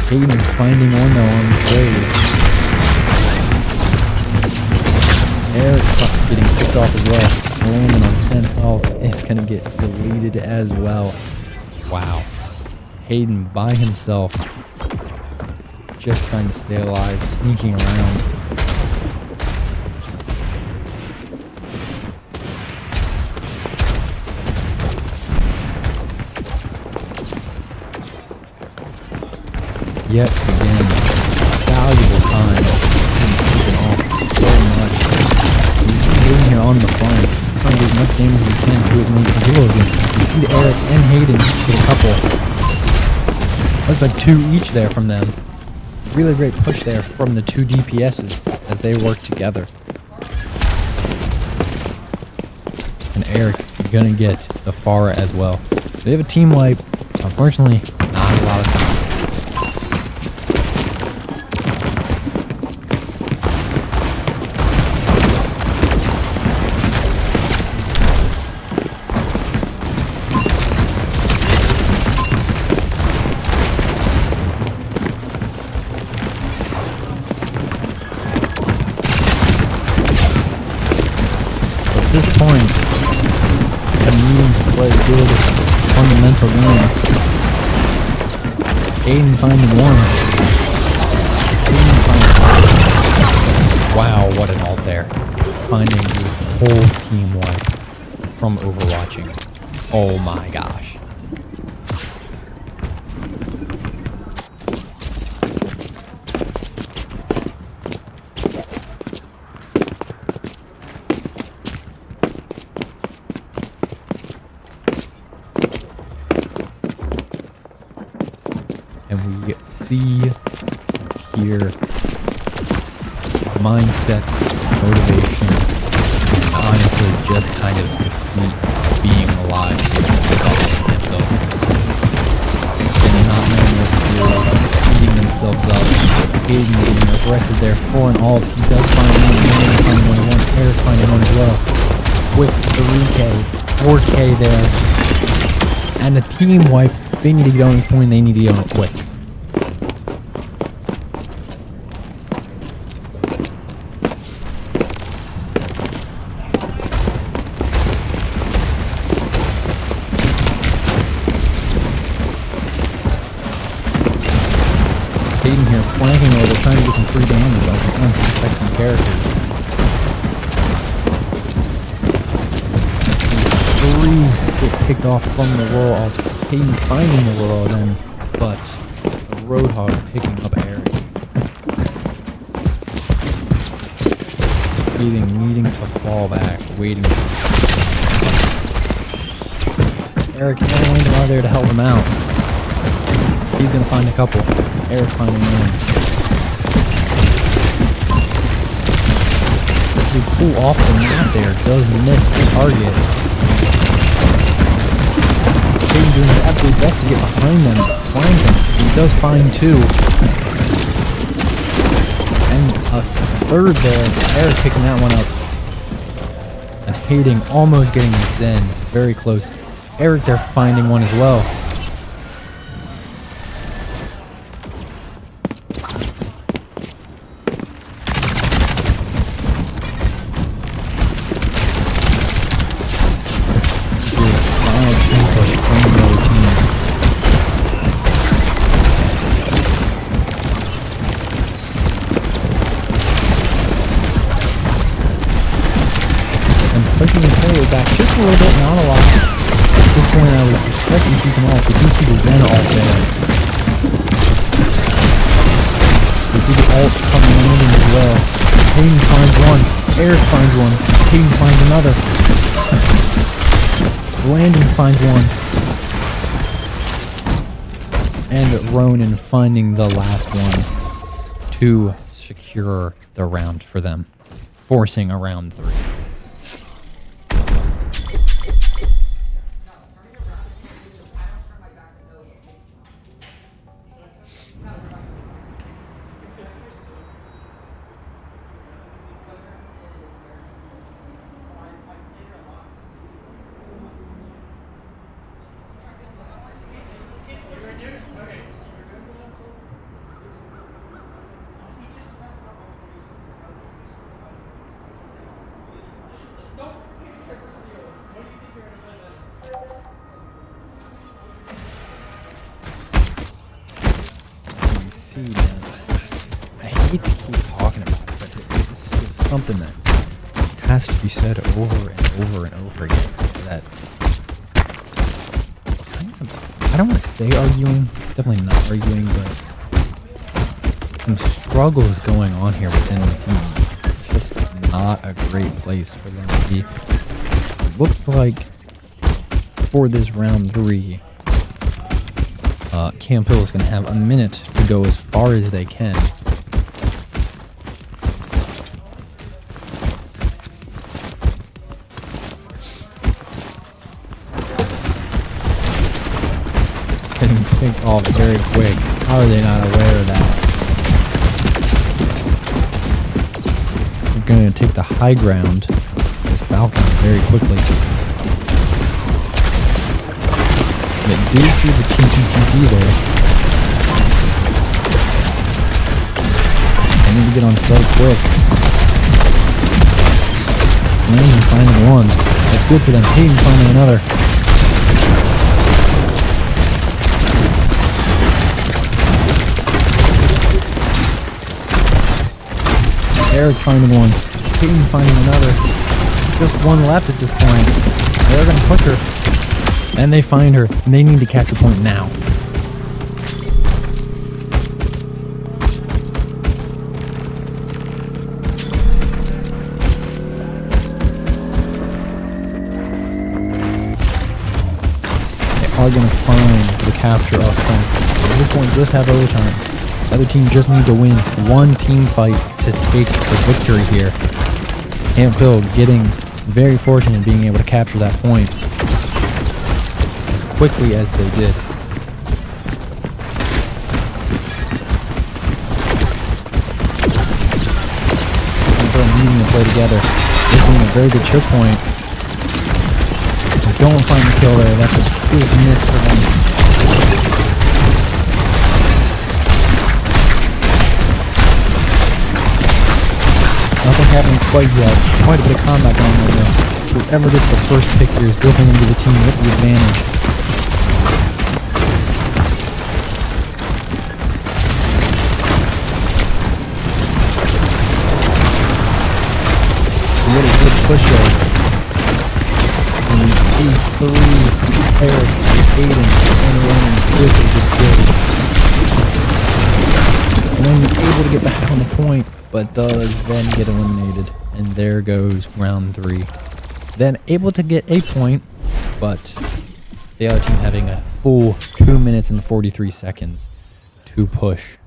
Hayden's finding one though on the trade. Eric's getting picked off as well. Landon on 10 health. It's going to get deleted as well. Wow. Hayden by himself. Just trying to stay alive. Sneaking around. yet again, valuable time and taken off so much. He's getting here on the flank, trying to do as much damage as he can to his main heroes. You see Eric and Hayden get a couple. Looks like 2 each there from them. Really great push there from the 2 DPSs as they work together. And Eric gonna get the Pharah as well. They have a team wipe. Unfortunately, not a lot of time. At this point, I'm needing to play good fundamental game. Aiden finding 1. Aiden finding 5. Wow, what an ult there. Finding the whole team wipe from overwatching. Oh my gosh. And we see here mindsets, motivation, and honestly just kind of defeat being alive here with all of them though. And not knowing what to do, beating themselves up, getting aggressive there for an ult. He does find one, finding one, Eric finding one as well. With 3K, 4K there. And a team wipe. They need to get on the point, they need to get on it quick. Hayden here flanking over, trying to get some free damage on some unsuspecting characters. 3 get picked off from the world. Hayden finding the world then, but the Roadhog picking up Eric. Hayden needing to fall back, waiting. Eric and Hayden are there to help him out. He's gonna find a couple. Eric finding one. As we pull off the map there, does miss the target. Hayden doing his absolute best to get behind them, flank them. He does find 2. And a 3rd there. Eric picking that one up. And Hayden almost getting Zen. Very close. Eric there finding one as well. Pushing the player back just a little bit, not a lot. At this point, I was expecting to see some ult, but you see the Zen ult there. You see the ult coming in as well. Hayden finds one, Eric finds one, Hayden finds another. Landon finds one. And Ronan finding the last one to secure the round for them, forcing a round 3. Man. I hate to keep talking about it, but it's something that has to be said over and over and over again. That I don't want to say arguing, definitely not arguing, but some struggles going on here within the team. It's just not a great place for them to be. It looks like for this round 3, Camp Hill is going to have a minute to go as far as they can. Getting picked off very quick. How are they not aware of that? We're going to take the high ground, this balcony, very quickly. But do see the TTTP there. I need to get on site quick. Hayden finding one. That's good for them. Hayden finding another. Eric finding one. Hayden finding another. Just one left at this point. They're going to push her. And they find her. And they need to catch a point now. They are going to find the capture up front. At this point, just have overtime. The other team just need to win one team fight to take the victory here. Camp Hill getting very fortunate in being able to capture that point as quickly as they did. Camp Hill needing to play together. This being a very good choke point. Don't find the kill there. That's a big miss for them. Nothing happening quite yet. Quite a bit of combat going on there. Whoever gets the first pick here is definitely going to be the team with the advantage. What a good push there. And we see 3 Eric, Aiden, and Ryan quickly just killed. And then able to get back on the point, but does then get eliminated. And there goes round 3. Then able to get a point, but the other team having a full 2 minutes and 43 seconds to push.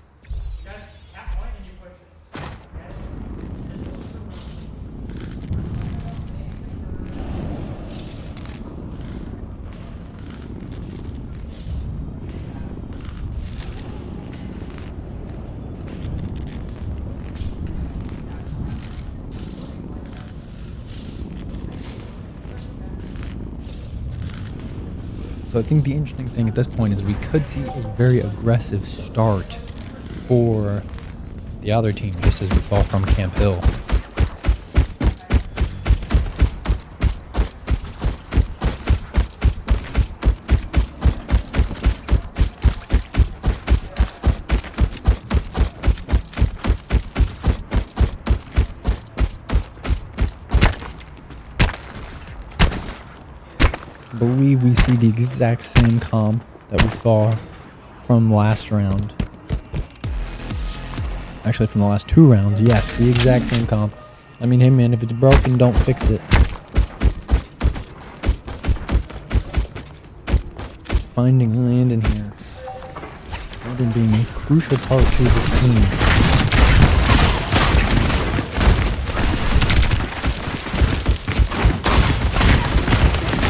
So I think the interesting thing at this point is we could see a very aggressive start for the other team, just as we saw from Camp Hill. I believe we see the exact same comp that we saw from last round. Actually, from the last 2 rounds. Yes, the exact same comp. I mean, hey man, if it's broken, don't fix it. Finding Landon here. Landon being a crucial part to the team.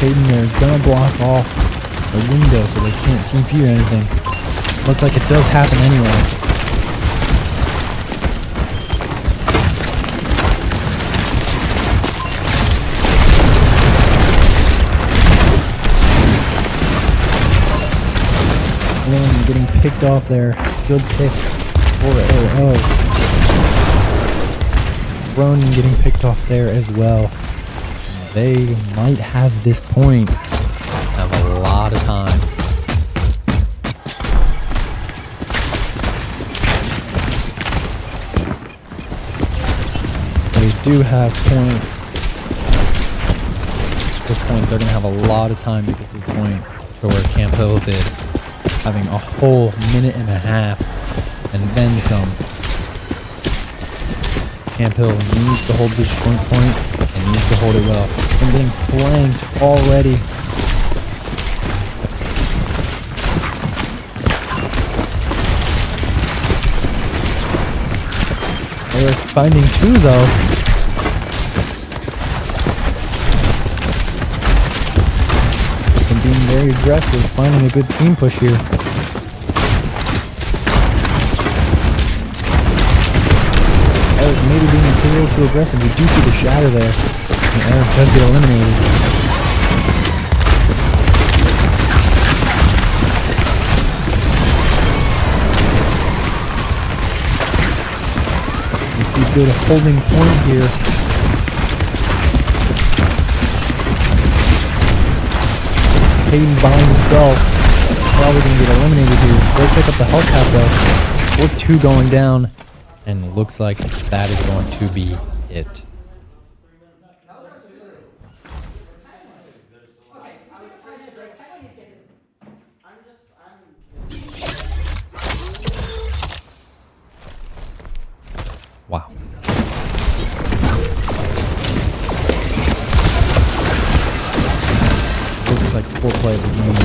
Hayden there is gonna block off the window so they can't TP or anything. Looks like it does happen anyway. Landon getting picked off there. Good pick for Ronan getting picked off there as well. They might have this point. Have a lot of time. They do have point. At this point, they're going to have a lot of time to get this point to where Camp Hill did. Having a whole minute and a half and then some Camp Hill needs to hold this point and needs to hold it well. Sim being flanked already. They're finding two though. And being very aggressive, finding a good team push here. Eric maybe being a little too aggressive. We do see the shatter there. And Eric does get eliminated. You see good holding point here. Hayden by himself. Probably going to get eliminated here. They pick up the health cap though. 4-2 going down. And it looks like that is going to be it. Wow. Looks like foreplay of the game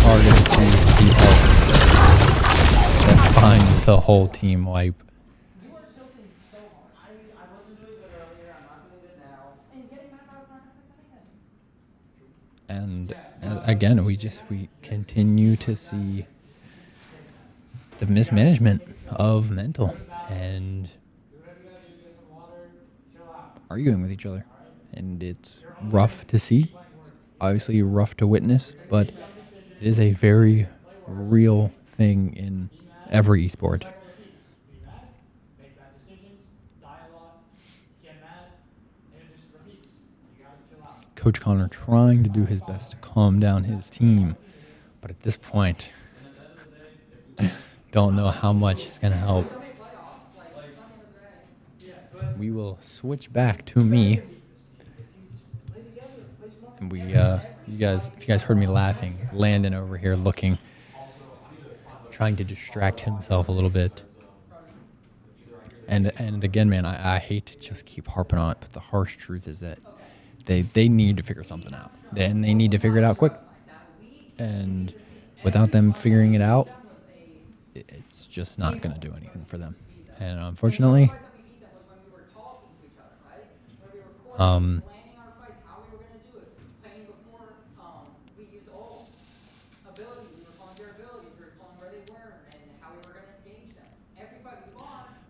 are going to be helped that finds the whole team wipe. And again, we continue to see the mismanagement of mental and arguing with each other. And it's rough to see, obviously rough to witness, but it is a very real thing in every esport. Coach Connor trying to do his best to calm down his team, but at this point, don't know how much it's going to help. We will switch back to me, and if you guys heard me laughing, Landon over here looking, trying to distract himself a little bit. And again, man, I hate to just keep harping on it, but the harsh truth is that they need to figure something out. And they need to figure it out quick. And without them figuring it out, it's just not going to do anything for them. And unfortunately,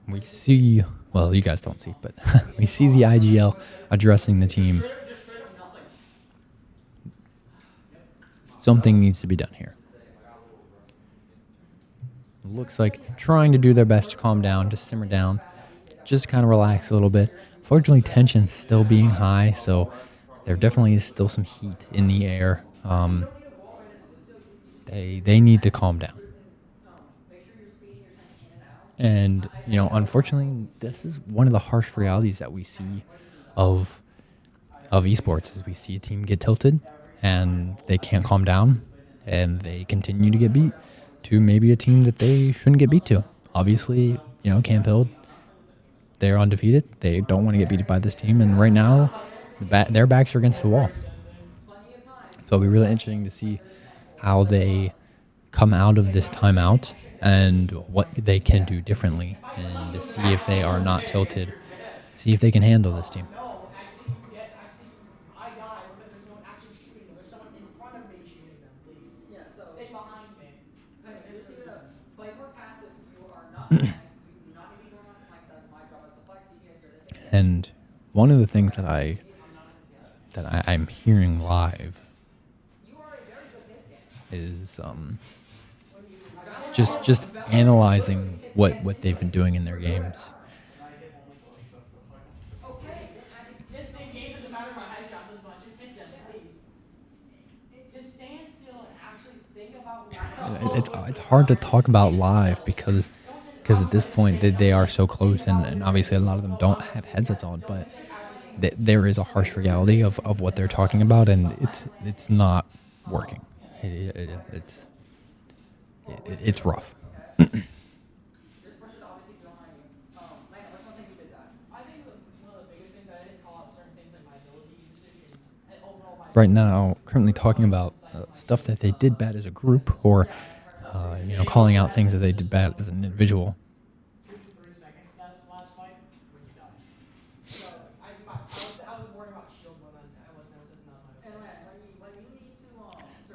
we see, well, you guys don't see, but we see the IGL addressing the team. Something needs to be done here. Looks like trying to do their best to calm down, to simmer down, just kind of relax a little bit. Fortunately, tension's still being high, so there definitely is still some heat in the air. They need to calm down. And, unfortunately, this is one of the harsh realities that we see of esports, is we see a team get tilted and they can't calm down and they continue to get beat to maybe a team that they shouldn't get beat to. Obviously, Camp Hill, they're undefeated. They don't want to get beat by this team. And right now, their backs are against the wall. So it'll be really interesting to see how they come out of this timeout and what they can do differently, and to see if they are not tilted, see if they can handle this team. And one of the things that I'm hearing live is just analyzing what they've been doing in their games. It's hard to talk about live because at this point they are so close, and obviously a lot of them don't have headsets on, but there is a harsh reality of what they're talking about, and it's not working. It's rough. right now currently talking about stuff that they did bad as a group, or calling out things that they did bad as an individual. 2 to 3 seconds last fight when you die. So I was worried about shield momentum. I was just not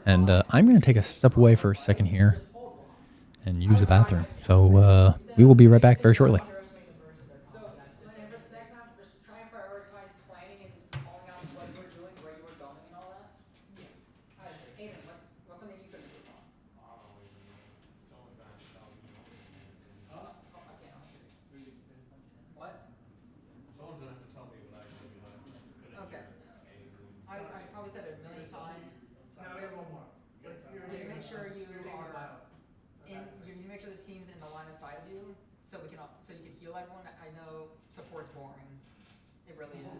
And I'm going to take a step away for a second here and use the bathroom. So we will be right back very shortly. Someone's gonna have to tell me what I should be like. Okay. I probably said it a million times. No, we have one more. You make sure you are you make sure the team's in the line of sight of you, so you can heal everyone. I know support's boring. It really is.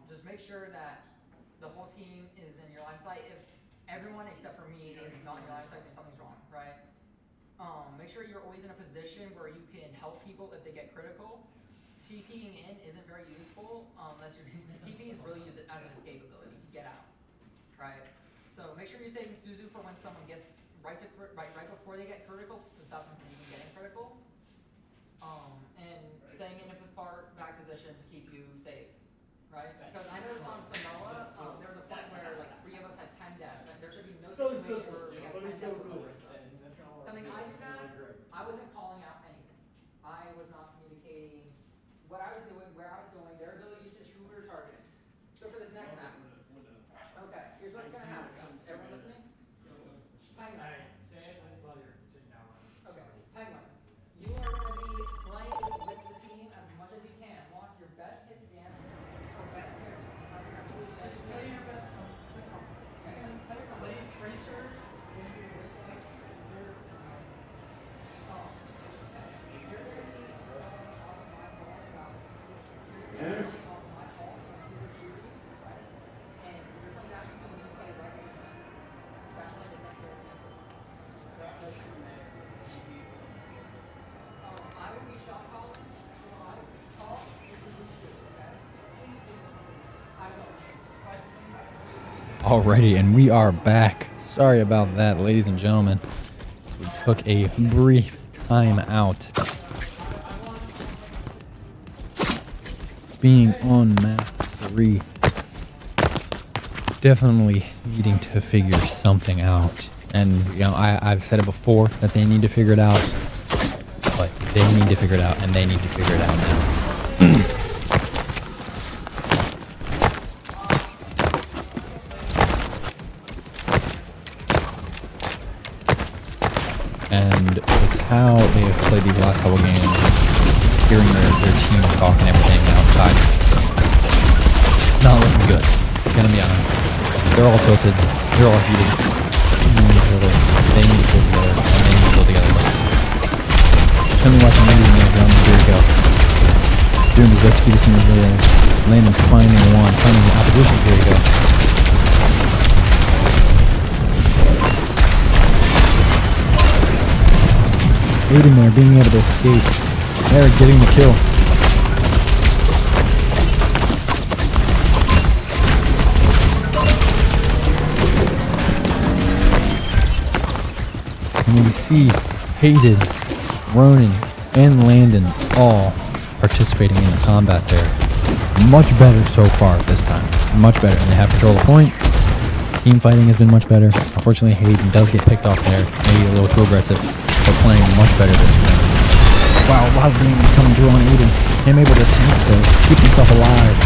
Just make sure that the whole team is in your line of sight. If everyone except for me is not in your line of sight, then something's wrong, right? Make sure you're always in a position where you can help people if they get critical. TPing in isn't very useful unless your TP is really used as an escape ability to get out, right? So make sure you're saving Suzu for when someone gets right before they get critical to stop them from even getting critical, and staying in a far back position to keep you safe, right? Because I noticed on Samoa, there was a point where like 3 of us had 10 deaths, and there should be no situation where we have 10 deaths with no risk. Something I did that, I wasn't calling out anything. I was not communicating what I was doing, where I was going, their ability to shoot or target. So for this next map, okay, here's what's gonna happen. Everyone listening? Penguin. Say it while you're sitting down. Okay, Penguin. You are gonna be playing with the team as much as you can. Want your best hit stand or best hit. Just play your best. Play Tracer. Alrighty, and we are back. Sorry about that, ladies and gentlemen. We took a brief time out. Being on map 3, definitely needing to figure something out. And I've said it before that they need to figure it out, but they need to figure it out, and they need to figure it out now. And with how they have played these last couple games, hearing their team talk and everything outside, not looking good. Gonna be honest. They're all tilted. They're all heated. They need to pull together, and they need to pull together. Something watching Andy in the ground. Here we go. Doing his best to keep the team there. Landon finding the one, finding the opposition. Here we go. Aiden there being able to escape. Eric getting the kill. And we see Hayden, Ronan, and Landon all participating in the combat there. Much better so far this time. Much better. And they have control of the point. Team fighting has been much better. Unfortunately, Hayden does get picked off there. Maybe a little too aggressive. But playing much better this time. Wow, a lot of damage coming through on Aiden. Him able to tank though, keep himself alive.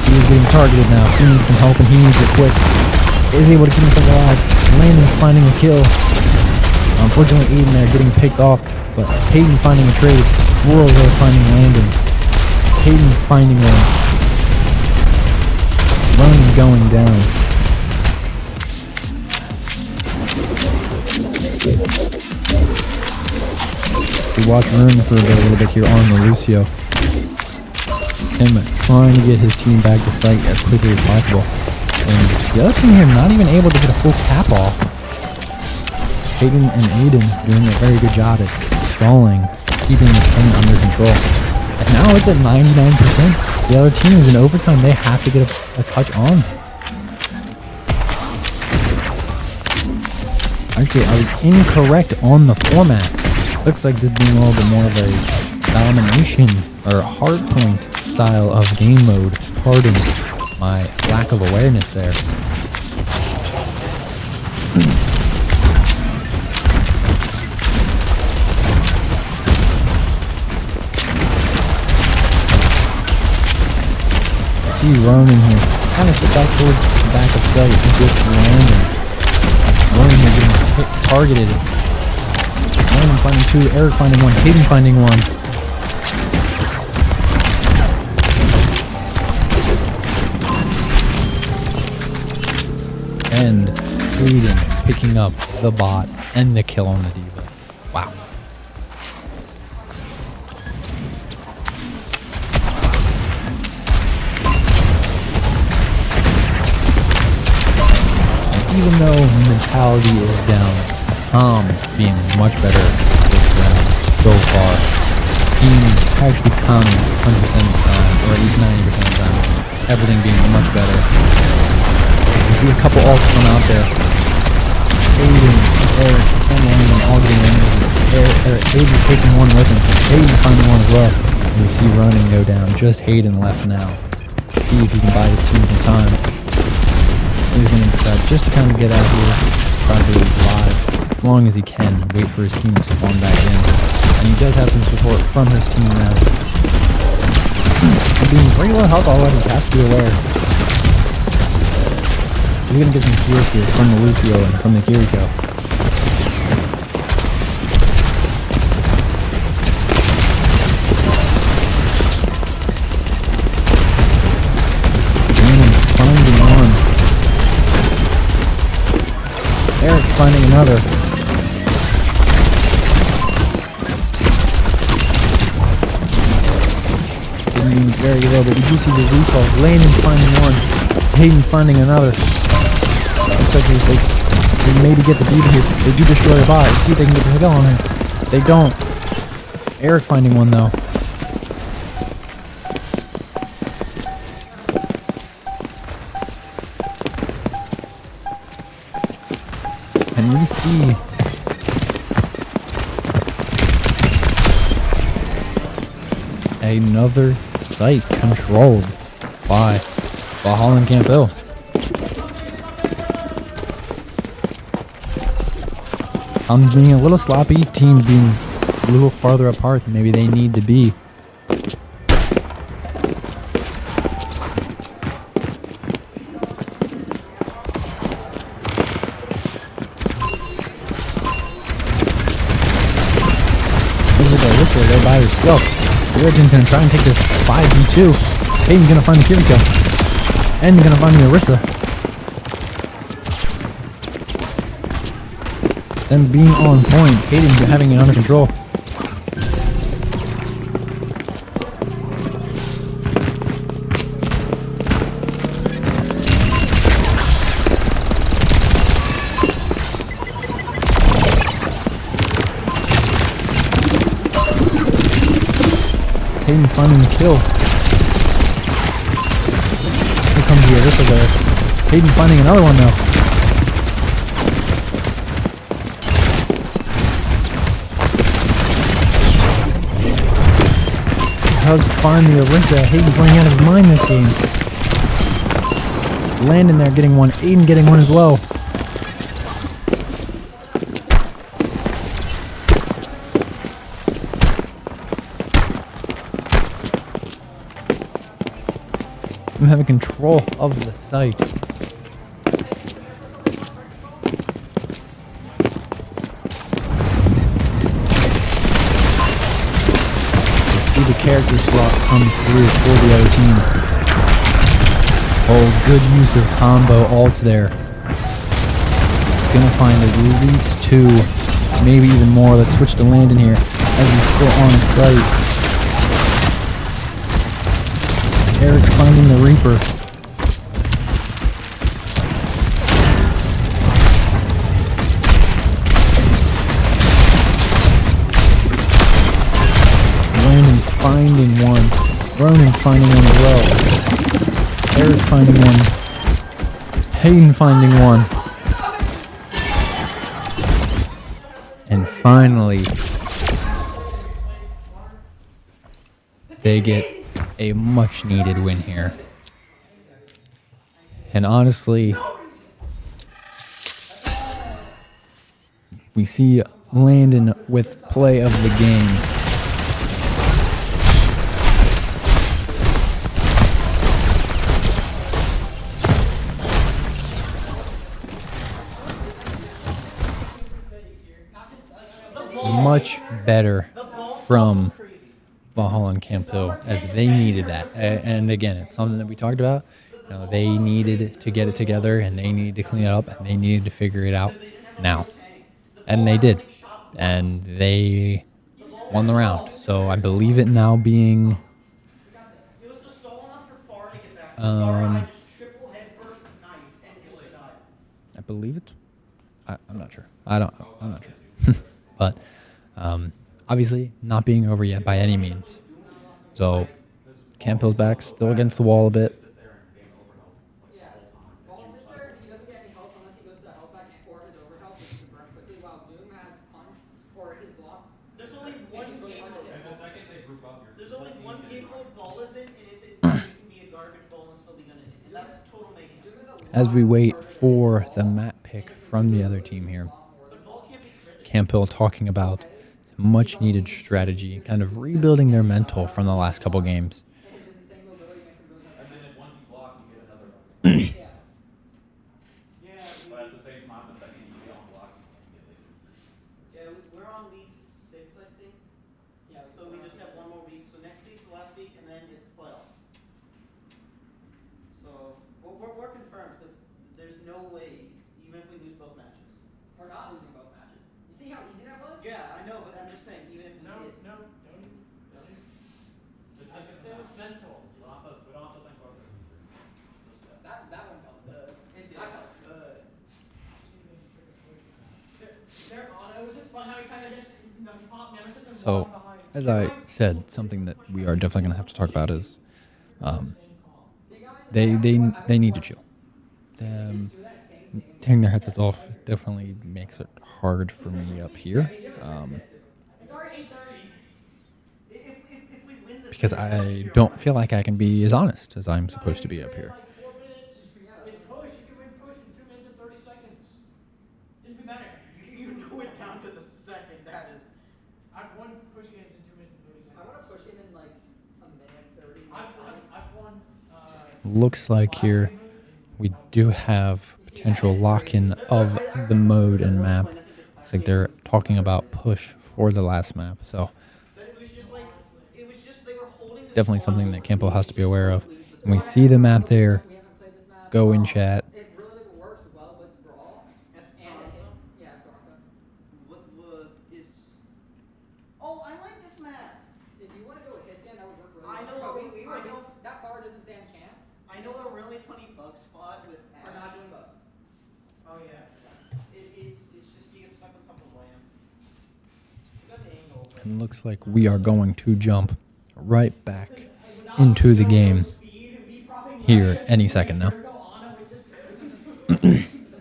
He is getting targeted now. He needs some help and he needs it quick. Is able to keep himself alive. Landon finding a kill. Unfortunately, Aiden there getting picked off. But Hayden finding a trade. World there finding Landon. Hayden finding them. Ronan going down. We watch Ronan for a little bit here on the Lucio. Him trying to get his team back to sight as quickly as possible. And the other team here not even able to get a full cap off. Hayden and Aiden doing a very good job at stalling, keeping this thing under control. And now it's at 99%. The other team is in overtime. They have to get a touch on. Actually, I was incorrect on the format. Looks like this being a little bit more of a domination or hardpoint style of game mode. Pardon my lack of awareness there. See Ronan here. Kind of sit back towards the back of sight and just landing. Ronan here getting targeted. Ronan finding 2, Eric finding 1, Hayden finding 1. And Hayden picking up the bot and the kill on the Diva. Wow. Even though mentality is down, Tom's being much better this round so far. He's actually calming 100% of the time, or at least 90% of the time. Everything being much better. You see a couple ults come out there. Hayden, Eric, and Landon all getting in. Hayden taking one with him. Hayden finding one as well. And we see Ronan go down. Just Hayden left now. See if he can buy his team some time. He's going to decide just to kind of get out here, try to be live as long as he can, wait for his team to spawn back in. And he does have some support from his team now. And being pretty low health already, has to be aware. He's going to get some kills here from the Lucio and from the Kiriko. Finding one. Eric finding another. Being very low, but we do see the recall. Landon finding one. Hayden finding another. Looks like they maybe get the beat here. They do destroy a bot. Let's see if they can get the kill on him. They don't. Eric finding one though. And we see another site controlled by Valhalla Camp Hill. I'm being a little sloppy, team being a little farther apart than maybe they need to be. They're by herself. Origin's gonna try and take this 5v2. Hayden's gonna find the Kiriko. And gonna find the Orisa. Them being on point. Hayden having it under control. Hayden finding the kill. Here comes the Orisa there. Hayden finding another one though. Does find the Orisa. Hayden playing out of his mind this game. Landon there getting one. Aiden getting one as well. I'm having control of the site. See the character swap come through for the other team. Oh, good use of combo ults there. Gonna find at least 2, maybe even more. Let's switch to Landon here as he's still on the site. Eric finding the Reaper. Landon finding one. Ronan finding one as well. Eric finding one. Hayden finding one. And finally, they get a much needed win here. And honestly, we see Landon with play of the game. Much better from Valhalla and Camp Hill, as they needed that. And again, it's something that we talked about. You know, they needed to get it together, and they needed to clean it up, and they needed to figure it out now. And they did. And they won the round. So I believe it now being I believe it's I'm not sure. I'm not sure. But obviously not being over yet by any means. So Camp Hill's back, still against the wall a bit. Yeah. While he sits there, he doesn't get any health unless he goes to the health back or his overhealth, which can burn quickly, while Doom has punch or his block. There's only one He's really game hard to hit. mode. And the second they group up, There's only one game mode ball is in, and if it can be a garbage ball and still be gonna hit. And that's total mayhem. As we wait for the map pick from the other team here, The ball can't be critted. Camp Hill talking about much needed strategy, kind of rebuilding their mental from the last couple games. His insane mobility makes him really hard. and then if once you block, you get another. Yeah. Yeah, But at the same time, the second you get on block, you can't get later. we're on week 6, I think. Yeah. So we just have one more week. So next week's the last week, and then it's playoffs. So we're confirmed because there's no way, even if we lose both matches. We're not losing both matches. You see how easy that was? Yeah, I know, but I'm just saying, even if we did. Don't even. Just make it mental. We don't have to think about it. That one felt good. It did. That felt good. It was just fun how he kind of just popped Nemesis and So, walked behind. as I said, something that we are definitely going to have to talk about is they need to chill. Taking their headsets off definitely makes it hard for me up here. It's already 8:30. If we win this, Because I don't feel like I can be as honest as I'm supposed to be up here. 4 minutes. It's push. You can win push in 2 minutes and 30 seconds. Just be better. You know it down to the second. That is. I've won push games in 2 minutes and 30 seconds. I want to push him in like a minute 30. I've won. Looks like here we do have potential lock-in of the mode and map. Looks like they're talking about push for the last map. So It was just like they were holding. definitely something that Campo has to be aware of. And we see the map there. We haven't played this map. Go in chat. It really works well with Brawl. And yeah, Esperanza. What is? Oh, I like this map. If you want to go with hit scan, that would work really I well. know, But I know. That far doesn't stand a chance. I know a really funny bug spot with Ash. We're not doing both. Oh yeah. It's just you get stuck on top of Lamb. It's a good angle, but And looks like we are going to jump right back into the game here any second now. This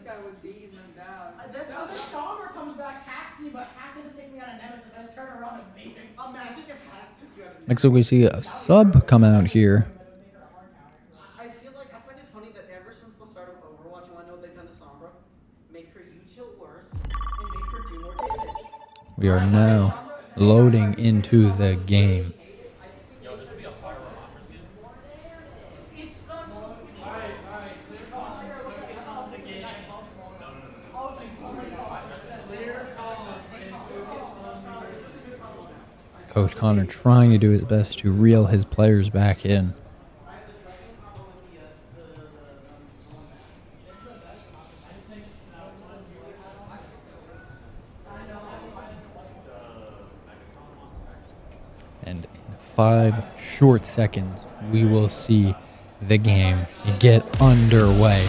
guy was beating them down. That's the Somber comes back, hacks me, but Hack doesn't take me out of Nemesis. I just turn around and beat him. Imagine if Hack took you out of Nemesis. Next up we see a sub come out here. I feel like I find it funny that ever since the start of Overwatch, you want to know what they've done to Sombra? Make her U-chill worse and make her do more damage. We are now loading into the game. It's not. Coach Connor trying to do his best to reel his players back in. And in 5 short seconds, we will see the game get underway.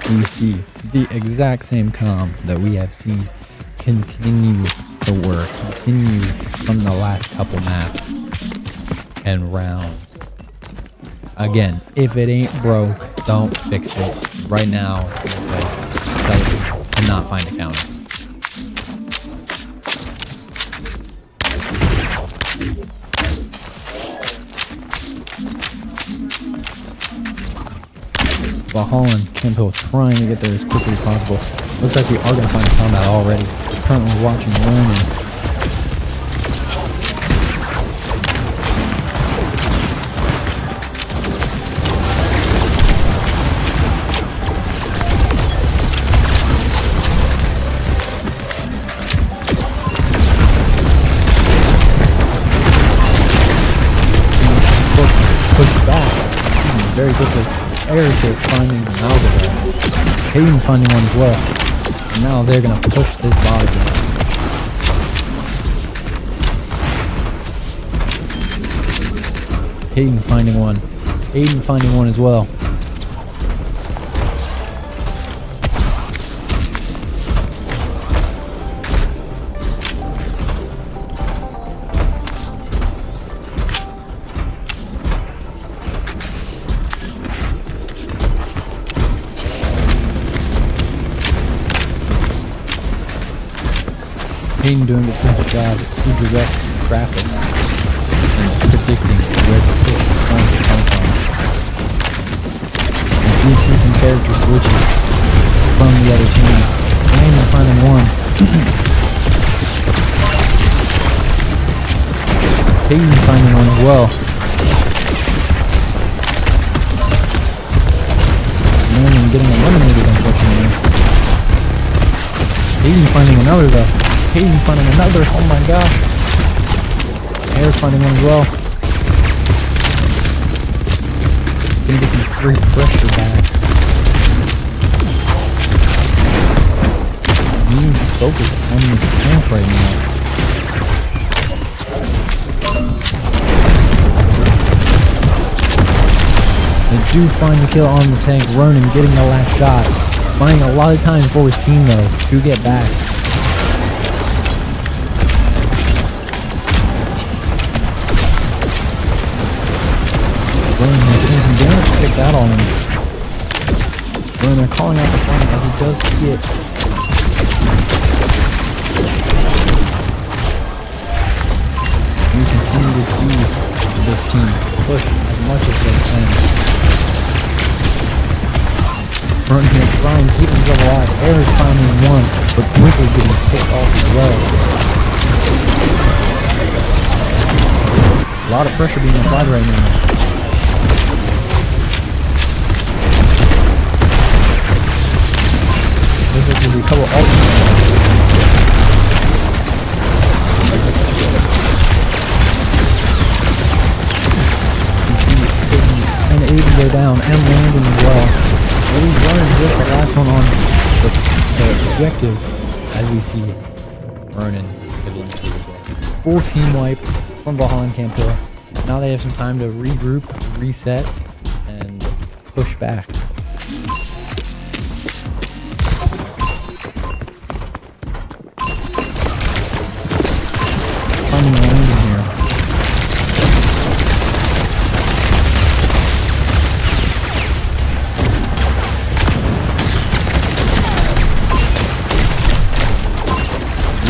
We see the exact same calm that we have seen continue to work, continue from the last couple maps and rounds. Again, if it ain't broke, don't fix it. Right now, it's gonna say, cannot find a counter. Valhalla and Campbell trying to get there as quickly as possible. Looks like we are going to find combat already. We're currently watching Ronan. Push back very quickly. Eric finding another guy. Hayden finding one as well. And now they're gonna push this body. Hayden finding one. Hayden finding one as well. Hayden doing a good job to direct traffic and predicting where the push is going to come from. We do see some character switches from the other team. Hayden finding one. Hayden finding one as well. Norman getting eliminated, unfortunately. Hayden finding another though. Hayden finding another, oh my gosh. Eric finding one as well. Gonna get some free pressure back. We need to focus on this camp right now. They do find the kill on the tank. Ronan getting the last shot. Finding a lot of time for his team though to get back. Getting some damage picked out on him. When they're calling out the flank as he does get. We continue to see this team push as much as they can. Burn here trying to keep himself alive. Eric finding one, but quickly getting picked off as well. A lot of pressure being applied right now. There's going to be a couple ultimates. And Aiden go down and landing as well. He's running to get the last one on the objective as we see Ronan eliminated as well. Full team wipe from Valhalla and Campbell. Now they have some time to regroup, reset, and push back. Finding a landing here.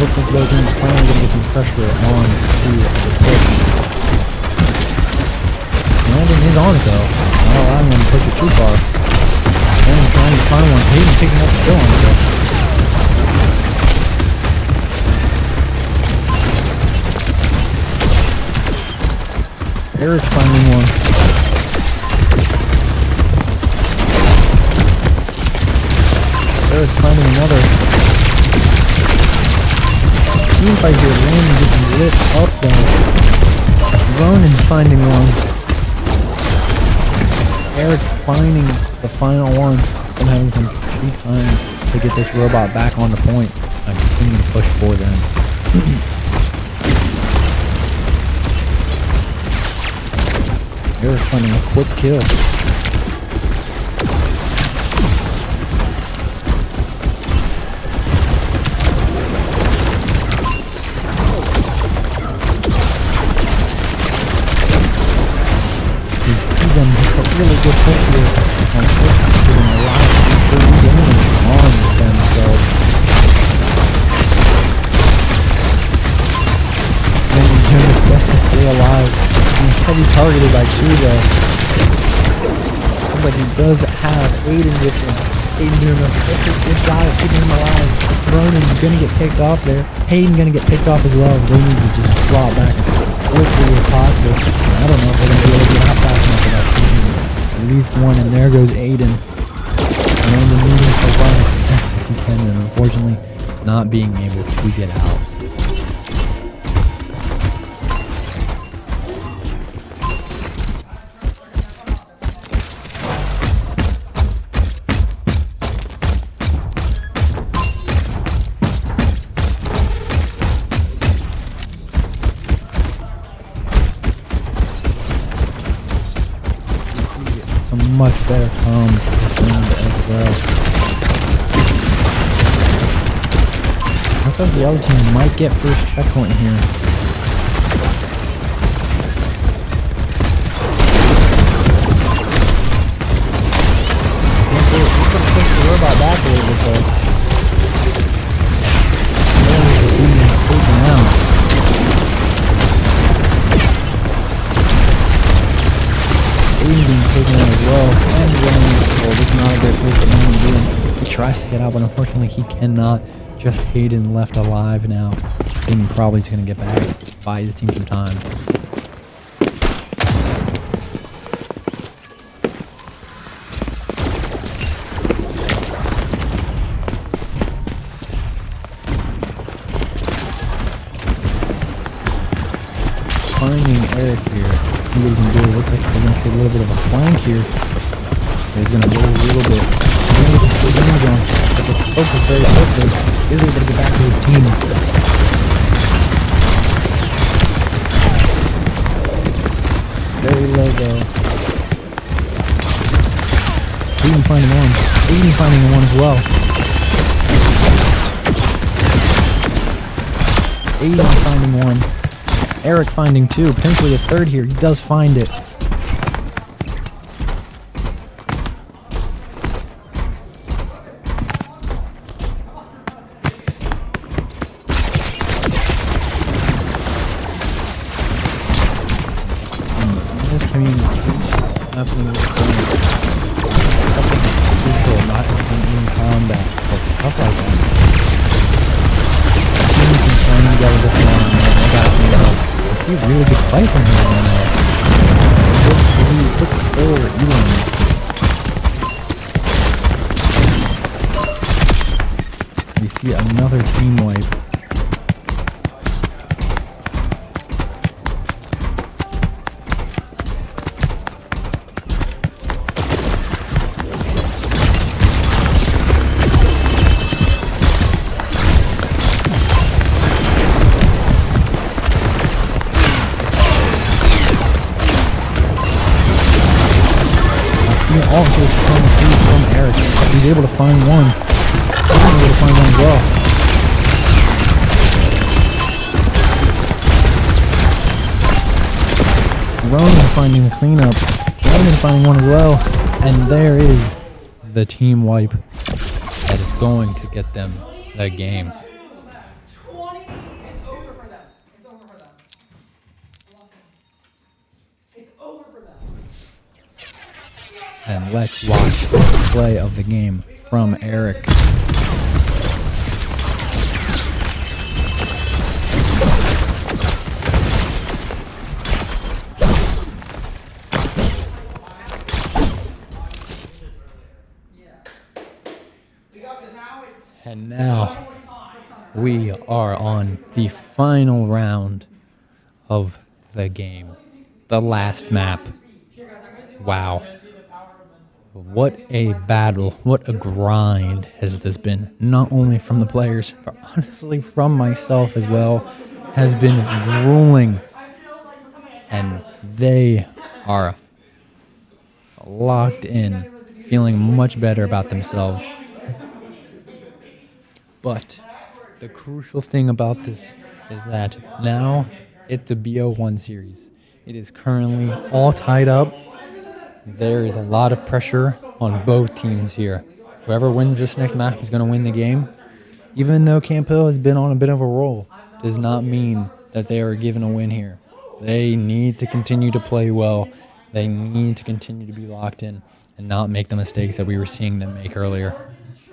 Looks like both teams finally going to get some pressure on to the push. Landing is on it though, not allowing them to push it too far. And trying to find one. Hayden picking up still on it though. Eric's finding one. Eric's finding another. Seems like your landing gets lit up there. Ronan finding one. Eric finding the final one. I'm having some free time to get this robot back on the point. I'm continuing to push for them. Eric finding a quick kill. We see them really good push here. And push is getting a lot of people going on themselves. And he's doing his best to stay alive. He's heavy targeted by two though. Looks like he does have Aiden with him. Aiden doing a good job of keeping him alive. Ronan's gonna get picked off there. Hayden gonna get picked off as well. They need to just draw back as quickly as possible. I don't know if they're gonna be able to get out fast enough for that team. At least one, and there goes Aiden. Ronan needing to run as fast as he can, and unfortunately not being able to get out. Much better comms this round as well. I thought the other team might get first checkpoint here. We're going to push the robot back a little bit though. There's being taken out. Aiden being taken out as well, and running. Well, this is not a great place for Aiden doing. He tries to get out, but unfortunately he cannot. Just Hayden left alive now. Aiden probably is going to get back, buy his team some time. Finding Eric here. See what he can do. It looks like they're going to see a little bit of a flank here. He's going to roll a little bit. He's going to get some good damage on. But it's focused very quickly. He's able to get back to his team. Very low though. Aiden finding one. Aiden finding one as well. Aiden finding one. Eric finding two, potentially a third here. He does find it. This communication happening with crucial, not in combat, but stuff like that. Teams been playing together this long, man. I gotta think about it. I see a really good fight from him right now. He took forward even. We see another team wipe. Also from Eric. He's able to find one. He's able to find one as well. Ronan finding the cleanup. Ronan finding one as well. And there is the team wipe that is going to get them the game. And let's watch the play of the game from Eric. And now we are on the final round of the game. The last map. Wow. What a battle, what a grind has this been, not only from the players, but honestly from myself as well, has been grueling, and they are locked in, feeling much better about themselves. But the crucial thing about this is that now it's a BO1 series. It is currently all tied up. There is a lot of pressure on both teams here. Whoever wins this next map is going to win the game. Even though Camp Hill has been on a bit of a roll, does not mean that they are given a win here. They need to continue to play well. They need to continue to be locked in and not make the mistakes that we were seeing them make earlier. These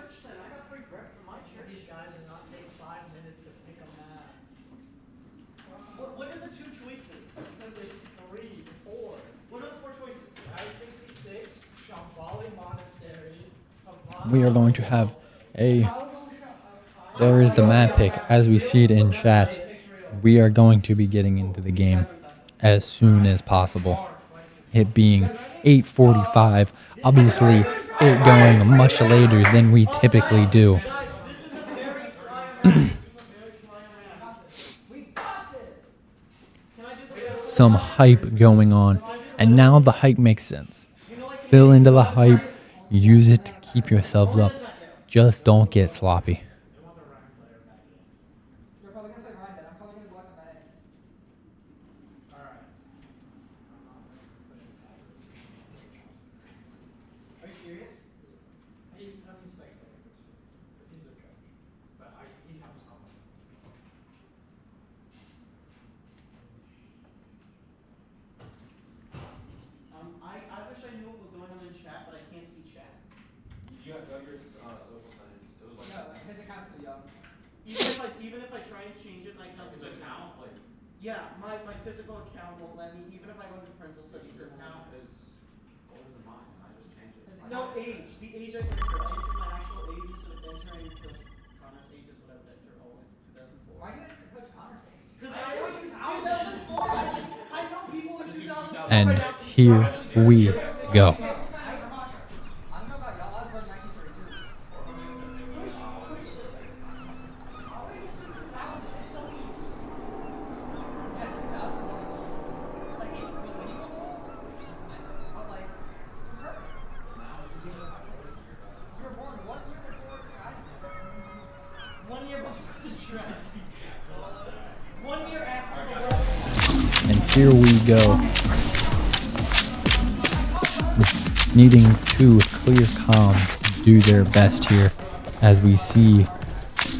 guys are not taking 5 minutes to pick a map. What are the 2 choices? Because there's 3, 4. What are the 4 choices? I-66, Shambhala Monastery. We are going to have there is the map pick as we see it in chat. We are going to be getting into the game as soon as possible. It being 8:45, obviously it going much later than we typically do. Some hype going on, and now the hype makes sense. Fill into the hype, use it to keep yourselves up. Just don't get sloppy. They're probably gonna play Ryan dead. I'm probably gonna block him at Are you serious? He's spectator. He's the coach. But he helps out. I wish I knew what was going on in chat, but I can't see chat. You got your social science. It was No, his account's too young. Even if I try and change it, my account his still account, like, yeah, my physical account won't let me. Even if I go into parental settings, your it won't. account is older than mine. I just changed it. No age. The age I entered. I entered my actual age instead of entering Coach Connor's age is what I would enter always. 2004. Why do you enter Coach Connor's age? Because I was 2004. I know people in 2004. And here we go. I don't know about y'all. I was born in 1932. Yeah, 2000. Like, it's believable. But, like, perfect. You were born 1 year before tragedy. 1 year before the tragedy. 1 year after the world. And here we go. Needing to clear comm, do their best here as we see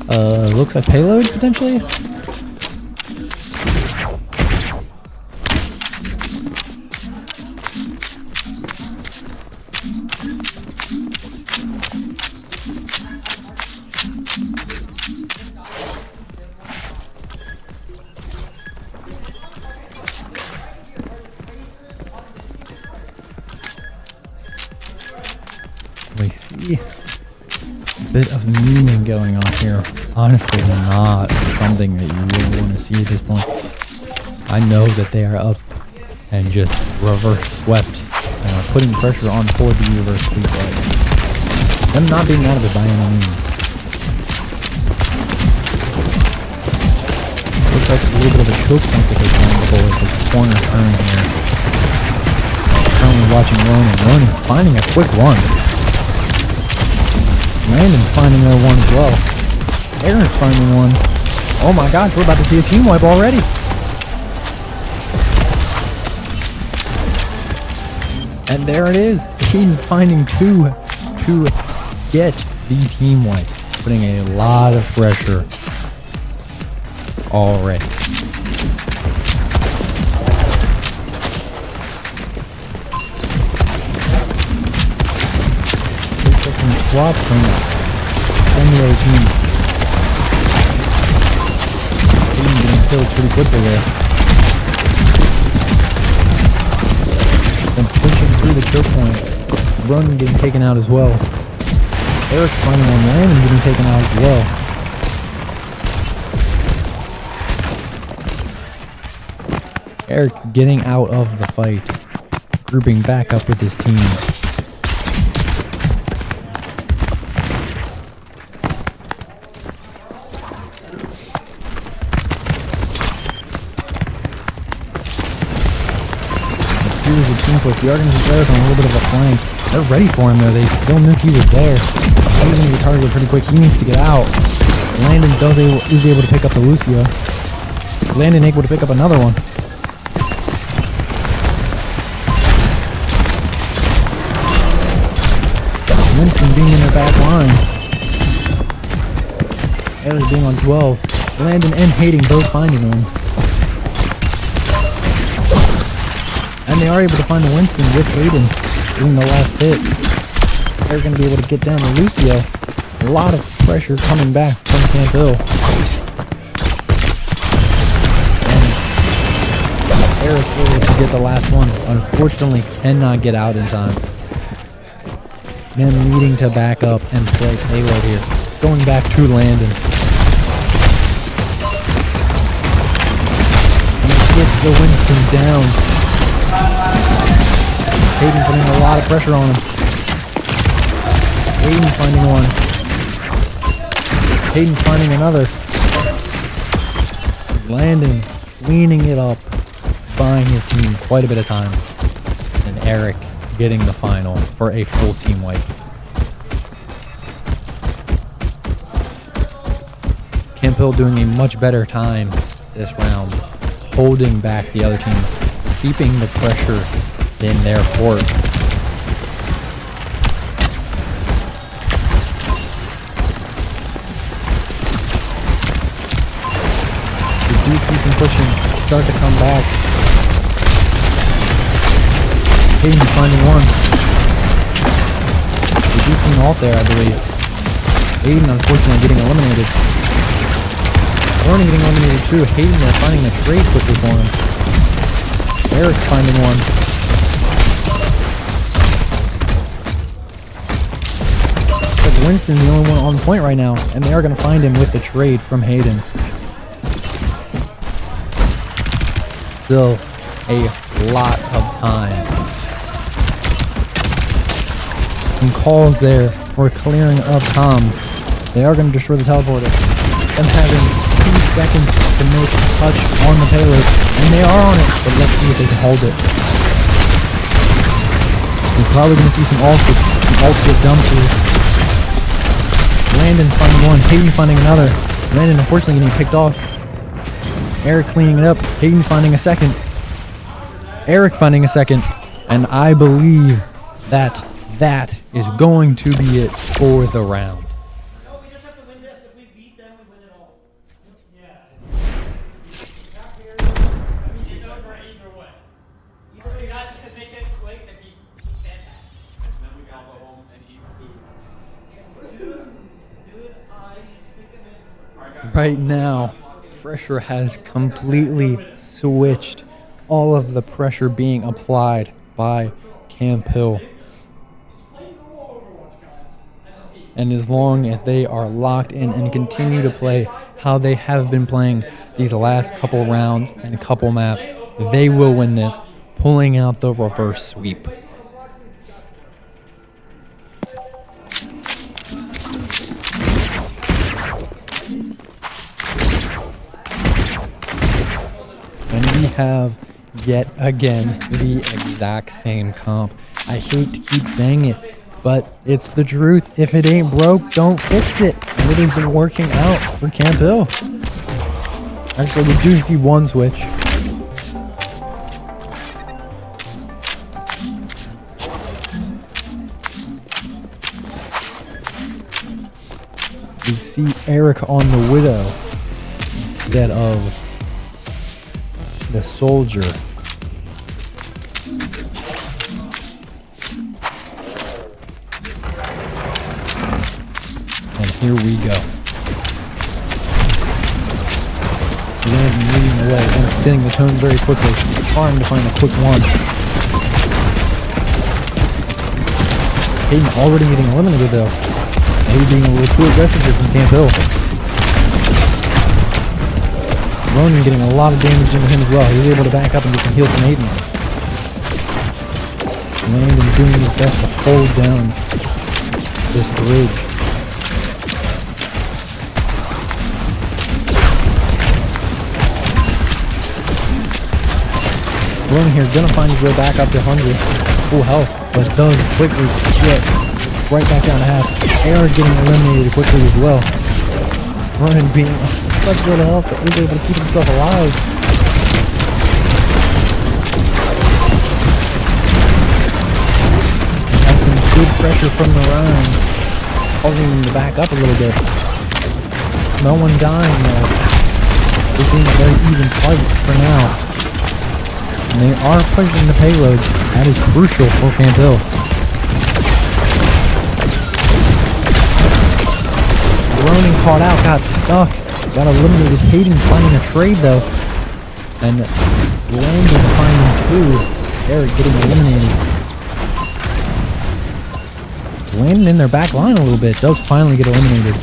looks like payload potentially. We see a bit of meaning going on here. Honestly, not something that you really want to see at this point. I know that they are up and just reverse swept, putting pressure on for the reverse sweep, but them not being out of it by any means. Looks like a little bit of a choke point that they're going for with this corner turn here. Currently watching Ronan finding a quick one. Landon finding their one as well. Aaron's finding one. Oh my gosh, we're about to see a team wipe already. And there it is. Aiden finding 2 to get the team wipe. Putting a lot of pressure already. Swap from the other team. Team getting killed pretty quickly there. Then pushing through the choke point. Ronan getting taken out as well. Eric's finding one. Landon getting taken out as well. Eric getting out of the fight. Grouping back up with his team. Here's the team push. We are going to see Eric on a little bit of a flank. They're ready for him though. They still knew he was there. He's going to be targeted pretty quick. He needs to get out. Landon is able to pick up the Lucio. Landon able to pick up another one. Winston being in their back line. Eric being on 12. Landon and Hayden both finding one. And they are able to find the Winston with Hayden doing the last hit. They're going to be able to get down to Lucio. A lot of pressure coming back from Camp Hill. And Eric able to get the last one. Unfortunately, cannot get out in time. Them needing to back up and play payload here. Going back to Landon. And it gets the Winston down. Hayden putting a lot of pressure on him. Hayden finding one. Hayden finding another. Landon cleaning it up, buying his team quite a bit of time. And Eric getting the final for a full team wipe. Camp Hill doing a much better time this round, holding back the other team, keeping the pressure in their court. The defense and pushing start to come back. Hayden finding one. Reducing ult there, I believe. Hayden unfortunately getting eliminated. Warren getting eliminated too. Hayden there finding the trade quickly for him. Eric finding one. But Winston's the only one on point right now, and they are going to find him with the trade from Hayden. Still a lot of time. Some calls there for clearing up comms. They are going to destroy the teleporter. Them having 2 seconds to make a touch on the payload, and they are on it, but let's see if they can hold it. We're probably going to see some ults get dumped here. Landon finding one, Hayden finding another. Landon unfortunately getting picked off. Eric cleaning it up, Hayden finding a second. Eric finding a second, and I believe that is going to be it for the round. No, we just have to win this. If we beat them, we win it all. Yeah. I mean, it's over either way. Either way, not to make it quick and be fantastic. And then we gotta go home and eat food. Dude, I think it is. Alright, guys. Right now, pressure has completely switched. All of the pressure being applied by Camp Hill. Play normal Overwatch, guys, as a team. And as long as they are locked in and continue to play how they have been playing these last couple rounds and couple maps, they will win this, pulling out the reverse sweep. And we have yet again the exact same comp. I hate to keep saying it, but it's the truth. If it ain't broke, don't fix it. And it has been working out for Camp Hill. Actually, we do see one switch. We see Eric on the Widow instead of the Soldier. And here we go. Landon leading the way and setting the tone very quickly, trying to find a quick one. Hayden already getting eliminated though. Maybe being a little too aggressive here from Camp Hill. Ronan getting a lot of damage into him as well. He was able to back up and get some heals from Hayden. Landon doing his best to hold down this bridge. Ronan here gonna find his way back up to 100. Full health, but does quickly get right back down to half. Eric getting eliminated quickly as well. Ronan being such little health, but was able to keep himself alive. And have some good pressure from the Ryan, causing them to back up a little bit. No one dying though. It's being a very even fight for now. And they are pushing the payload. That is crucial for Camp Hill. Ronin caught out, got stuck, got eliminated. Hayden finding a trade though. And Landon finding two. Eric getting eliminated. Landon in their back line a little bit, does finally get eliminated.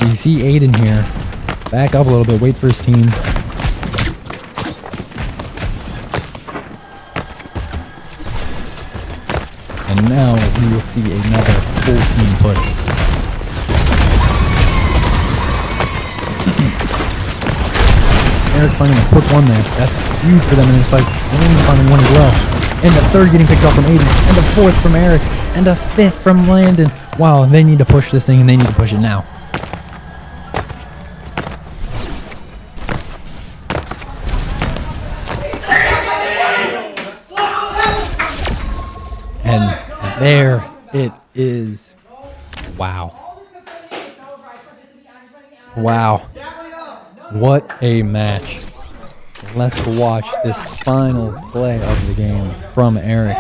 You see Aiden here. Back up a little bit, wait for his team. And now we will see another full team push. Eric finding a quick one there. That's huge for them in this fight. Landon finding one as well. And the third getting picked off from Aiden. And the fourth from Eric. And the fifth from Landon. Wow, they need to push this thing and they need to push it now. And there it is. Wow. Wow. What a match. Let's watch this final play of the game from Eric.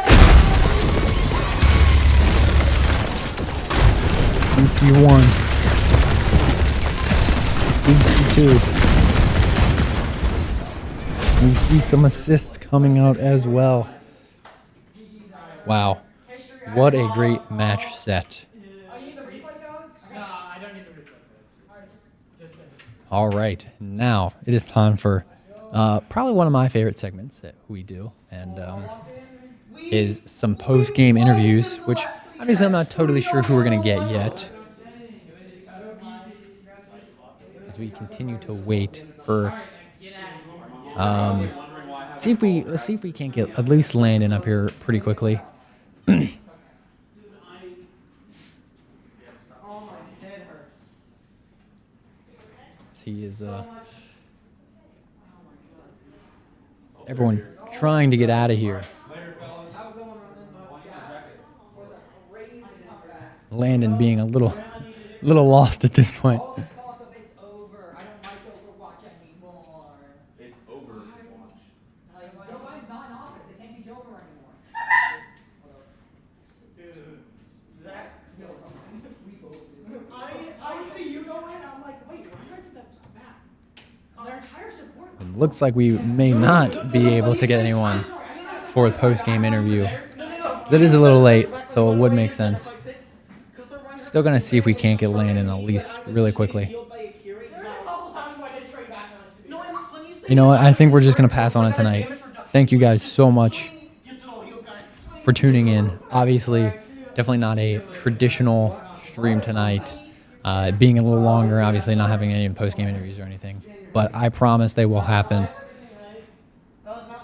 BC1. BC2. We see some assists coming out as well. Wow. What a great match set. All right, now it is time for probably one of my favorite segments that we do, and is some post-game interviews, which obviously I'm not totally sure who we're going to get yet, as we continue to wait for. Let's see if we can't get at least Landon up here pretty quickly. He is everyone trying to get out of here. Landon being a little lost at this point. It's over. I don't like OverWatch anymore. It's OverWatch. Like, nobody's not in office. It can't be Joker anymore. That I see you go in, I'm like, wait, why is that back? Their entire support. It looks like we may not be able to get anyone for the post-game interview. It is a little late, so it would make sense. Still gonna see if we can't get Landon at least really quickly. You know what? I think we're just gonna pass on it tonight. Thank you guys so much for tuning in. Obviously, definitely not a traditional stream tonight. Being a little longer, obviously not having any post-game interviews or anything. But I promise they will happen.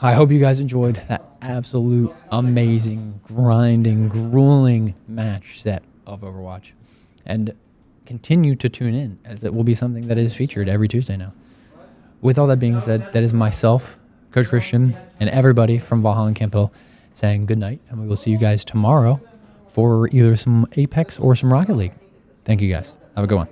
I hope you guys enjoyed that absolute amazing, grinding, grueling match set of Overwatch. And continue to tune in, as it will be something that is featured every Tuesday now. With all that being said, that is myself, Coach Christian, and everybody from Valhalla and Camp Hill saying good night, and we will see you guys tomorrow for either some Apex or some Rocket League. Thank you guys. Have a good one.